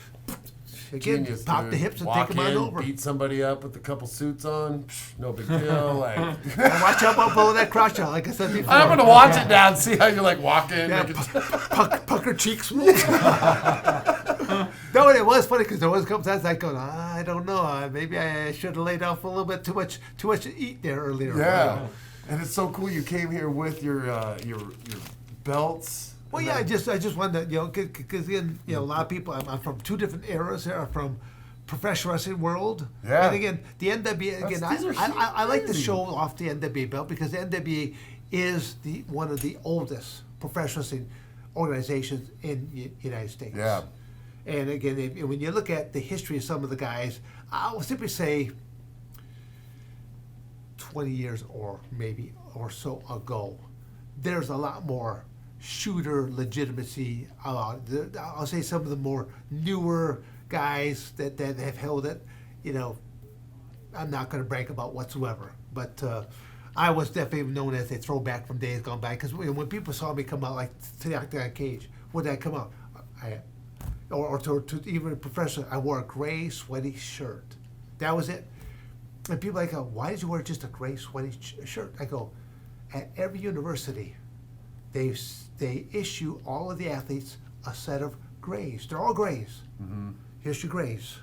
again, Genius, pop dude. the hips and Walk take them on in, over. Beat somebody up with a couple suits on. Psh, no big deal. Like, And watch out below that crotch out, like I said before. I'm gonna watch it now and see how you like walk in. Yeah, make it- pucker cheeks. No, it was funny because there was a couple times I go, I don't know, maybe I should have laid off a little bit too much to eat there earlier. Yeah, and it's so cool. You came here with your belts. Well, and yeah, then- I just wanted to, because again, a lot of people. I'm from two different eras here. I'm from professional wrestling world. Yeah. And again, the NWA. Again, These are I like to crazy. show off the NWA belt because the NWA is one of the oldest professional wrestling organizations in the United States. Yeah. And again, when you look at the history of some of the guys, I'll simply say 20 years or so ago, there's a lot more shooter legitimacy. I'll say some of the more newer guys that have held it, I'm not going to brag about whatsoever. But I was definitely known as a throwback from days gone by because when people saw me come out like to the Octagon Cage, when did I come out? Or to even professional, I wore a gray sweaty shirt. That was it. And people like, why did you wear just a gray sweaty shirt? I go, at every university, they issue all of the athletes a set of grays. They're all grays. Mm-hmm. Here's your grays.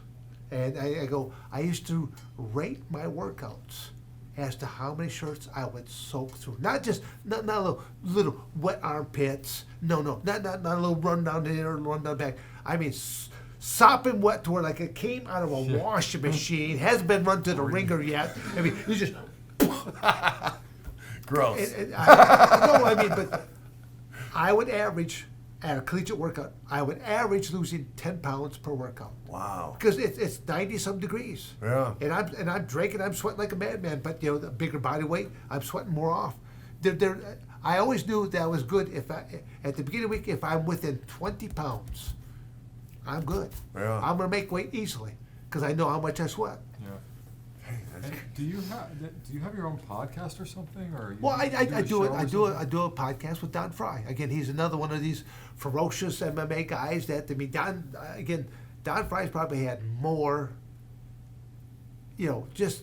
And I go, I used to rate my workouts as to how many shirts I would soak through. Not a little wet armpits. No, not a little run down here and run down back. I mean, sopping wet to where like it came out of a washing machine. Hasn't been run to the ringer yet. I mean, you just. Gross. But I would average at a collegiate workout. I would average losing 10 pounds per workout. Wow. Because it's 90-some degrees. Yeah. And I'm drinking. I'm sweating like a madman. But the bigger body weight, I'm sweating more off. I always knew that was good if at the beginning of the week if I'm within 20 pounds, I'm good. Yeah. I'm gonna make weight easily because I know how much I sweat. Yeah. And do you have your own podcast or something, or you, Well, I do a show or a podcast with Don Fry. Again, he's another one of these ferocious MMA guys that Don Fry's probably had more. Just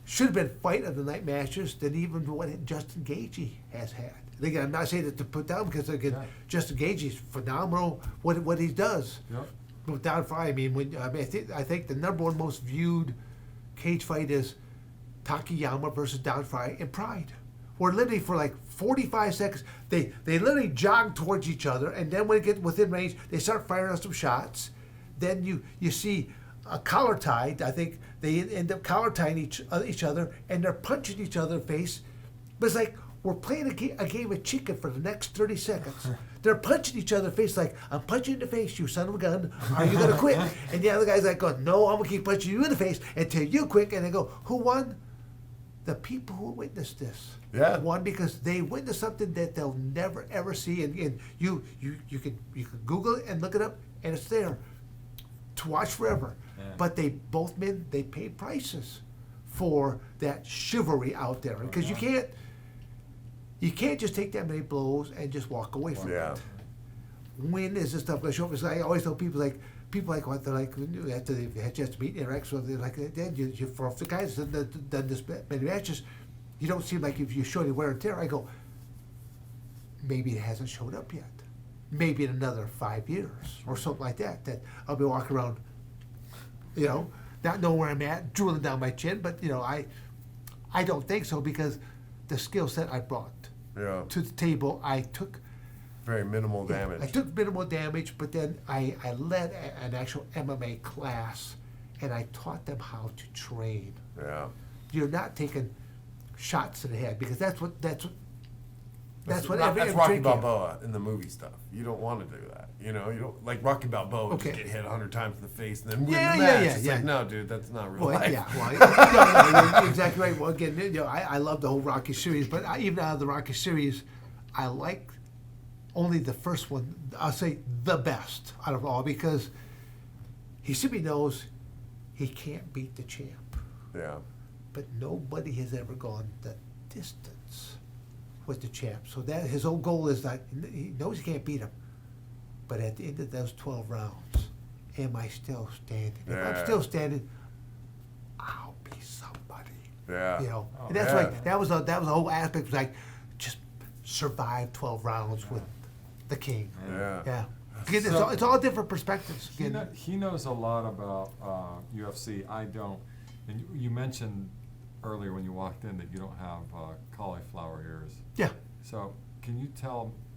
should have been fight of the night matches than even what Justin Gaethje has had. And again, I'm not saying that to put down because Justin Gaethje's phenomenal what he does. Yep. With Don Fry, I think the number one most viewed cage fight is Takayama versus Don Fry in Pride. Where literally for like 45 seconds, they literally jog towards each other, and then when they get within range, they start firing on some shots. Then you see a collar tied. I think they end up collar tying each other, and they're punching each other in the face. But it's like we're playing a game of chicken for the next 30 seconds. They're punching each other in the face like, I'm punching you in the face, you son of a gun. Are you going to quit? And the other guy's like, going, no, I'm going to keep punching you in the face until you quit. And they go, who won? The people who witnessed this. Yeah. Won because they witnessed something that they'll never, ever see. And you can Google it and look it up, and it's there to watch forever. Yeah. But both men paid prices for that chivalry out there. Because you can't just take that many blows and just walk away from it. When is this stuff going to show up? Because I always tell people like what they're like after they've had just meet interact with them, like then you for the guys that done this many matches, you don't seem like if you show any wear and tear. I go, maybe it hasn't showed up yet. Maybe in another 5 years or something like that. That I'll be walking around, not knowing where I'm at, drooling down my chin. But I don't think so because the skill set I brought to the table, I took very minimal damage. I took minimal damage, but then I led an actual MMA class, and I taught them how to train. Yeah. You're not taking shots to the head because that's what That's every Rocky train Balboa in the movie stuff. You don't want to do that. You don't like Rocky Balboa would just get hit 100 times in the face and then win the match. It's like, no, dude, that's not real life. You're exactly right. Well, again, I love the whole Rocky series, but even out of the Rocky series, I like only the first one. I'll say the best out of all because he simply knows he can't beat the champ. Yeah. But nobody has ever gone the distance with the champ. So that his whole goal is that he knows he can't beat him. But at the end of those 12 rounds, am I still standing? If I'm still standing, I'll be somebody. Yeah. And that's like that was the whole aspect. Was like just survive 12 rounds with the king. Yeah. Again, it's all different perspectives. He knows a lot about UFC. I don't. And you mentioned earlier when you walked in that you don't have cauliflower ears. Yeah. So can you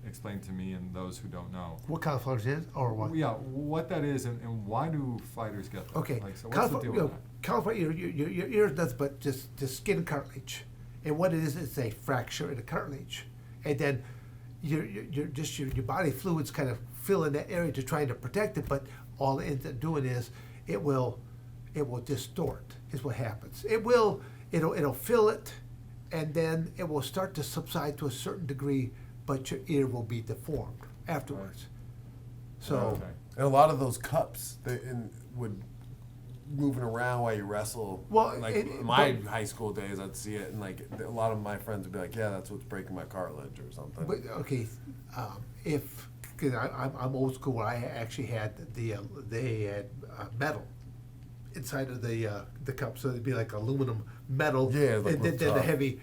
explain to me and those who don't know what cauliflower is or what? Yeah, what that is and why do fighters get that? Okay. So what's the deal with that? Cauliflower your ear is nothing but just skin cartilage, and what it is, it's a fracture in the cartilage, and then your body fluids kind of fill in that area to try to protect it, but all it ends up doing is it will distort. Is what happens. It'll fill it, and then it will start to subside to a certain degree, but your ear will be deformed afterwards. So, and a lot of those cups would moving around while you wrestle. Well, like my high school days, I'd see it, and like a lot of my friends would be like, "Yeah, that's what's breaking my cartilage or something." But okay, because I'm old school, where I actually had they had metal inside of the cup, so it'd be like aluminum metal, like and then the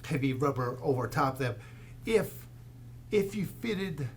heavy rubber over top of them. If you fitted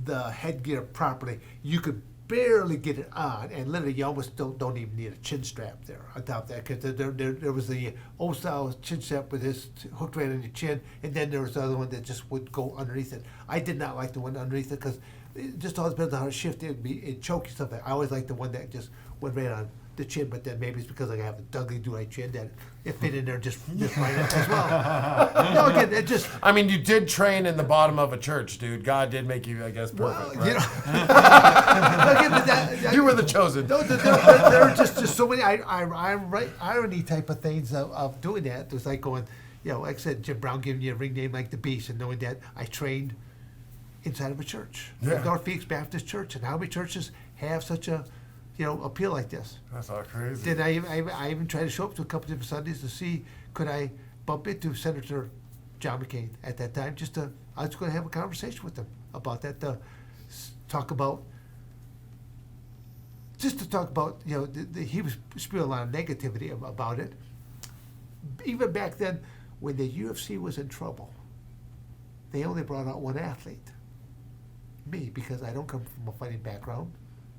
the headgear properly, you could barely get it on, and literally you almost don't even need a chin strap there on top of that, because there was the old style chin strap with this hooked right on your chin, and then there was the other one that just would go underneath it. I did not like the one underneath it because it just all depends on how it shifted. It choke you stuff. I always liked the one that just went right on the chin, but then maybe it's because I have a Dudley Do-Right chin that it fit in there just right up as well. No, again, it just. I mean, you did train in the bottom of a church, dude. God did make you, I guess, perfect, right? You know, again, but that, You were the chosen. No, there are just so many irony type of things of doing that. It was like going, like I said, Jim Brown giving you a ring name like the Beast, and knowing that I trained inside of a church, Yeah. North Phoenix Baptist Church, and how many churches have such a appeal like this? That's all crazy. Then I even tried to show up to a couple different Sundays to see could I bump into Senator John McCain at that time. I was going to have a conversation with him about that. Talk about he was spewing a lot of negativity about it. Even back then, when the UFC was in trouble, they only brought out one athlete, me, because I don't come from a fighting background.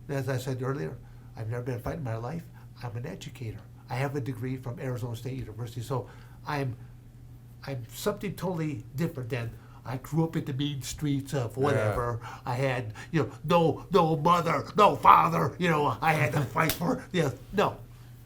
As I said earlier, I've never been fighting in my life. I'm an educator. I have a degree from Arizona State University, so I'm something totally different than I grew up in the mean streets of whatever. Yeah. I had no mother, no father. I had to fight for. No.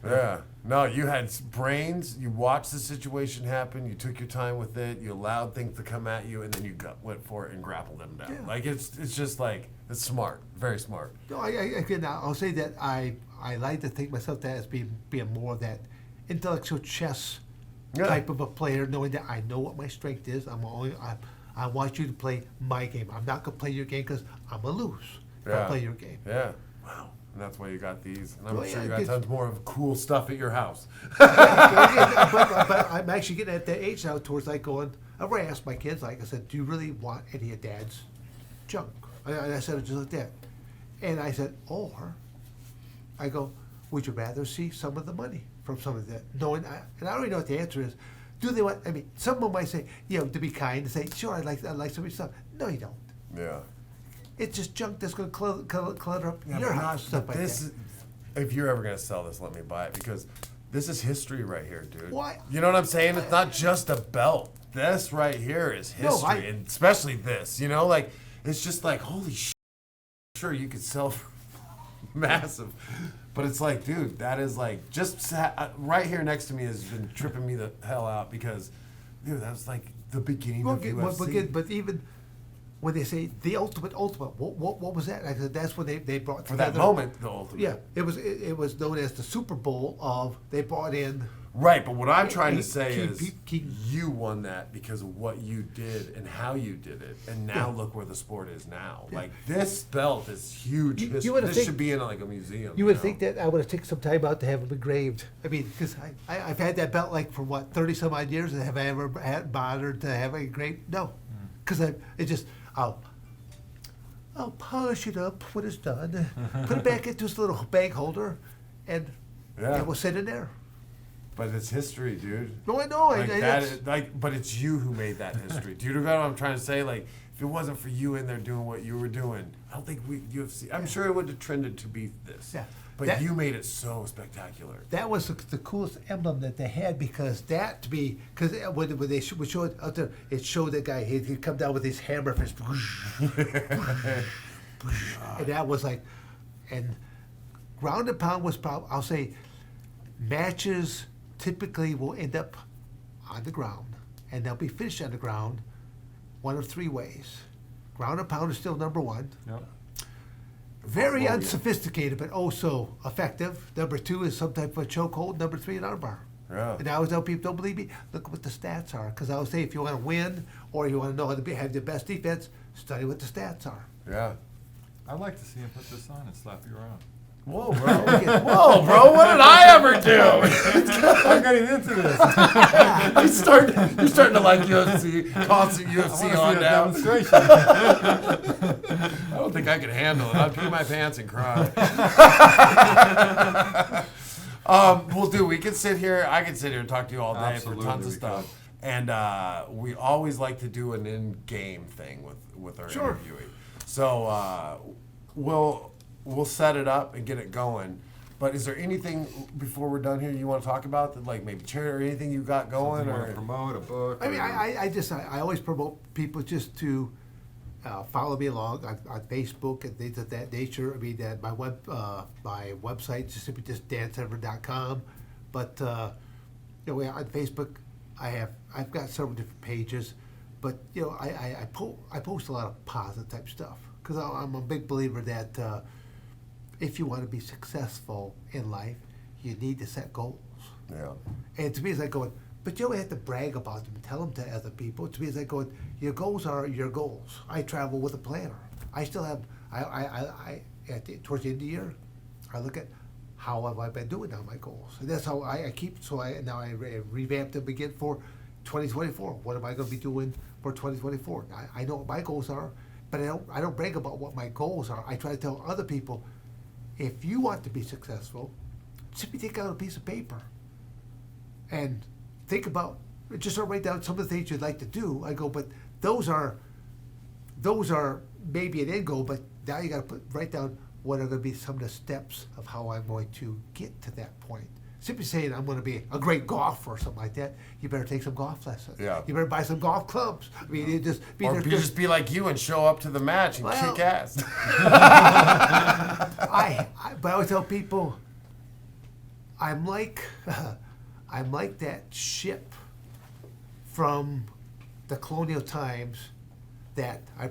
Yeah. No, you had brains. You watched the situation happen. You took your time with it. You allowed things to come at you, and then you went for it and grappled them down. Yeah. Like it's just like it's smart, very smart. No, I'll say that I like to think myself that as being more of that intellectual chess Yeah. type of a player, knowing that I know what my strength is. I want you to play my game. I'm not gonna play your game because I'm gonna lose. I'll play your game. Yeah. Wow. And that's why you got these. And I'm Well, sure yeah, you got it's- tons more of cool stuff at your house. but I'm actually getting at that age now towards like going. I already asked my kids, like I said, do you really want any of Dad's junk? I said it just like that, and I said, or I go, would you rather see some of the money from some of that? Knowing, and I already know what the answer is. Do they want? I mean, someone might say, to be kind and say, sure, I like some of your stuff. No, you don't. Yeah. It's just junk that's going to clutter up Yeah, your but house, stuff like this that. is, if you're ever gonna sell this, let me buy it because this is history right here, dude. Why? You know what I'm saying? It's not just a belt. This right here is history, and especially this. Like it's just like holy shit. Sure, you could sell for massive, but it's like, dude, that is like just right here next to me has been tripping me the hell out because, dude, that was like the beginning of UFC. But even when they say the ultimate, what was that? I said that's when they brought For that together. moment, the ultimate. Yeah, it was known as the Super Bowl of they brought in. Right, but what I'm trying to say Keep- is you won that because of what you did and how you did it, and now look where the sport is now. Yeah. Like this belt is huge. You This would should be in like a museum. You would think that I would have taken some time out to have them engraved. I mean, because I've had that belt like for 30 some odd years, and have I ever had bothered to have it engraved? No, because I'll polish it up when it's done, put it back into this little bag holder, and it will sit in there. But it's history, dude. No, I know. Like it's- but it's you who made that history. Do you know what I'm trying to say? Like, if it wasn't for you in there doing what you were doing, I don't think UFC. I'm sure it would have trended to be this. Yeah. But That- you made it so spectacular. That was the coolest emblem that they had because because when they would show it out there, it showed that guy. He'd come down with his hammer fist, and that was like, and ground and pound was probably, I'll say, matches typically will end up on the ground, and they'll be finished on the ground one of three ways. Ground and pound is still number one. Yep. Very Oh, yeah. unsophisticated, but also effective. Number two is some type of a chokehold. Number three, an armbar. Yeah. And I always tell people, don't believe me, look what the stats are. Because I always say, if you want to win or you want to know how to have the best defense, study what the stats are. Yeah. I'd like to see him put this on and slap you around. Whoa, bro. Whoa, bro. What did I ever do? I'm getting into this. You're starting to like UFC, constant UFC on now. Demonstration. I don't think I could handle it. I'd pee my pants and cry. Well, dude, we could sit here. I could sit here and talk to you all day Absolutely, for tons of we stuff. And we always like to do an in-game thing with our Sure. interviewing. So, we'll set it up and get it going. But is there anything before we're done here you want to talk about, that, like maybe charity or anything you got going? You want Or to promote a book? I mean, or- I always promote people just to follow me along on Facebook and things of that nature. I mean, my website is simply just dansevern.com. But you know, on Facebook, I've got several different pages. But you know, I post a lot of positive type stuff because I'm a big believer that if you want to be successful in life, you need to set goals. yeah, And to me, it's like going, but you don't have to brag about them and tell them to other people. To me, it's like going, your goals are your goals. I travel with a planner. I still have, towards the end of the year, I look at how have I been doing on my goals. And that's how I keep, now I revamped them again for 2024. What am I going to be doing for 2024? I know what my goals are, but I don't brag about what my goals are. I try to tell other people, if you want to be successful, simply take out a piece of paper and think about, just write down some of the things you'd like to do. I go, but those are maybe an end goal, but now you got to write down what are going to be some of the steps of how I'm going to get to that point. Simply saying I'm going to be a great golfer or something like that, you better take some golf lessons. Yeah. You better buy some golf clubs. I mean, it just be or just be like you and show up to the match and Well- kick ass. But I always tell people, I'm like that ship from the colonial times that I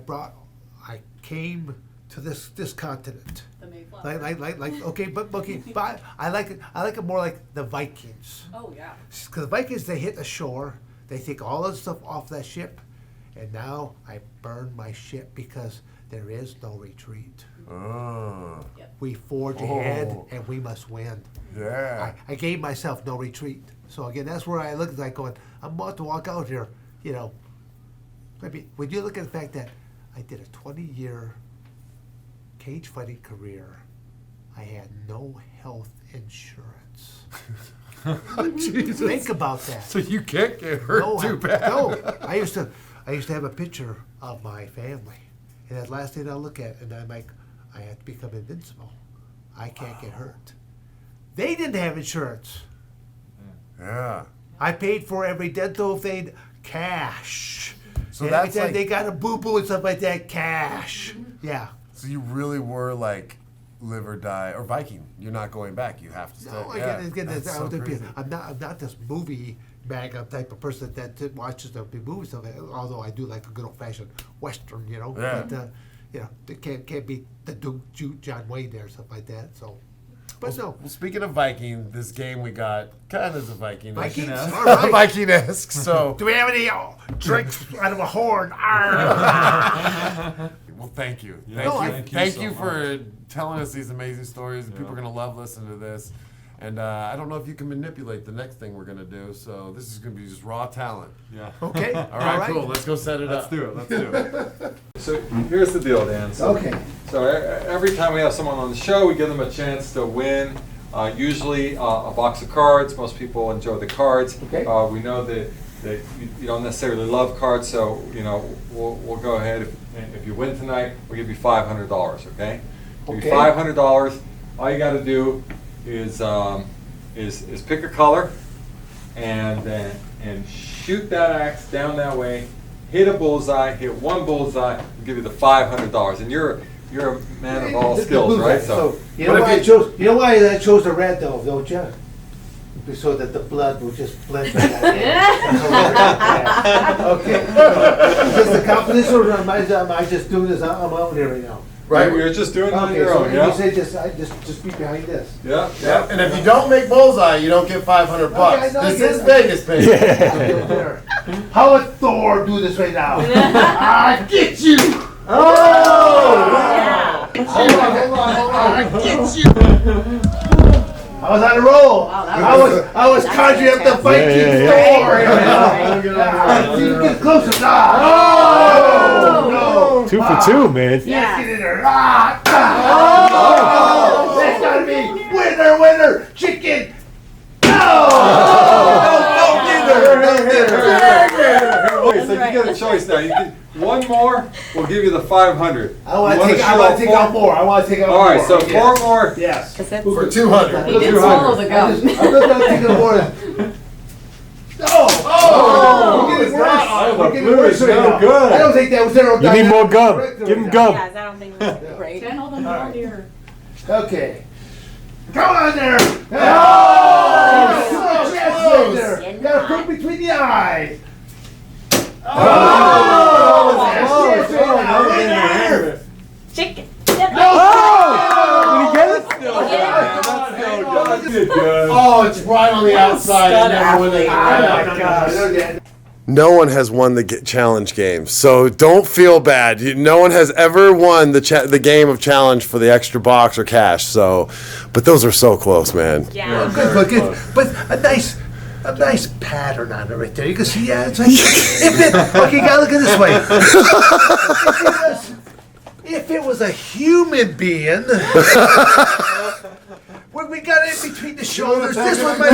came to this continent. The Mayflower. But I like it more like the Vikings. Oh, yeah. Because the Vikings, they hit the shore, they take all the stuff off that ship, and now I burn my ship because there is no retreat. Oh, Yep. We forge ahead, and we must win. yeah. I gave myself no retreat. So again, that's where I look at like going, I'm about to walk out here, you know. Maybe when you look at the fact that I did a 20-year cage fighting career, I had no health insurance. Jesus. Think about that. So you can't get hurt too bad. No, I used to have a picture of my family, and that last thing I look at, and I'm like, I have to become invincible. I can't get hurt. They didn't have insurance. Yeah. I paid for every dental thing cash. So And that's every time like- they got a boo boo and stuff like that, cash. Yeah. So you really were like live or die, or Viking. You're not going back. You have to stay. No, yeah. again, That's so crazy. I'm not this movie mega type of person that watches the big movies. Stuff. Although I do like a good old fashioned western, you know. Yeah. But you know, they can't be the Duke John Wayne there, stuff like that. So, but no. Well, speaking of Viking, this game we got kind of is a Viking. Vikings? Viking-esque. All right. Viking-esque. So, Do we have any drinks out of a horn? well, thank you. Yeah, Thank so you much. for telling us these amazing stories. And people are gonna love listening to this. And I don't know if you can manipulate the next thing we're gonna do. So this is gonna be just raw talent. Yeah. Okay. All right, cool. Let's go set it Let's up. do it. Let's do it. So here's the deal, Dan. So, Okay. So every time we have someone on the show, we give them a chance to win. Usually a box of cards. Most people enjoy the cards. Okay. We know that you don't necessarily love cards, so you know we'll go ahead. If you win tonight, we'll give you $500. Okay. Give you Okay. $500. All you got to do is pick a color and shoot that axe down that way. Hit a bullseye. Hit one bullseye. We'll give you the $500. And you're a man of all skills, right? So you know But why if I chose? You know why I chose the red though, don't you? So that the blood will just blend right out. Okay. Is this the competition, or am I just doing this on my own here right now? Right. You're just doing it on Okay, your so own, you yeah? say just be behind this. Yeah. Yeah. And if you don't make bullseye, you don't get $500. Okay, I know, This I get is it. Vegas, baby. Okay, there. How would Thor do this right now? I get you. Oh! Hold on. I get you. I was on a roll. Wow, that I was conjuring up the Viking Thor. You get closer. No. 2 for 2, man. Let's get in there. That's gotta be winner, chicken. No. Wait, so you right. get a choice now. You can, one more, we'll give you the 500. I want You to wanna take. I show want to take four? out more. I want to take out more. All right, so Yes. 4 more. Yes. Cause that's, For 200. he did 200. swallow the I'm gum. not taking more. Oh! We're getting worse. Oh, We're the getting blue worse is right no now. good. I don't think that was there. You need more gum. Give him gum. Yes, I don't think that's great. Can hold them all here. Okay. Come on there. Oh! Oh, Yes, close. right there. You gotta put between the eyes. Oh, Yes, oh, right now. oh, Right there. Chicken. Oh! Did he get it? That's good. Oh, it's right on the outside. Stud I never win the athlete. Oh my gosh. No one has won the challenge game, so don't feel bad. No one has ever won the game of challenge for the extra box or cash. So, but those are so close, man. Yeah. Good. But a nice pattern on it right there. You can see, yeah, it's like, okay, you gotta look at it this way. If it was a human being, when we got it in between the shoulders, this one might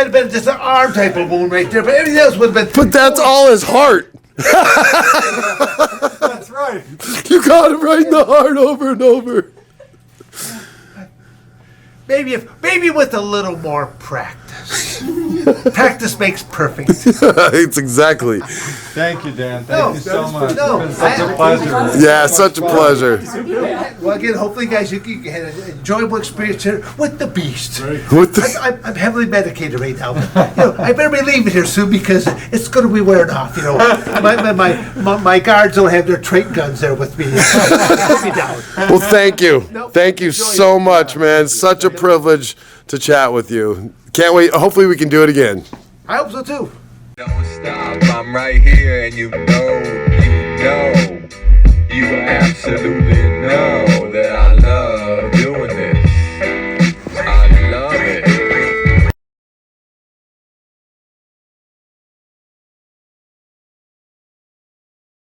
have been just an arm type of wound right there, but everything else would have been. But that's all his heart. That's right. You got him right in the heart over and over. Maybe with a little more practice. Practice makes perfect. It's exactly. Thank you, Dan. No, Thank you so much. no, It's been such a pleasure. Yeah, such a pleasure. Well, again, hopefully, guys, you had an enjoyable experience here with the Beast. What the? I'm heavily medicated right now. I better be leaving here soon because it's going to be wearing off. My guards don't have their trait guns there with me. Put me down. Well, thank you. Nope. Thank you so much, man. Such a privilege to chat with you. Can't wait. Hopefully, we can do it again. I hope so too. Don't stop, I'm right here and you know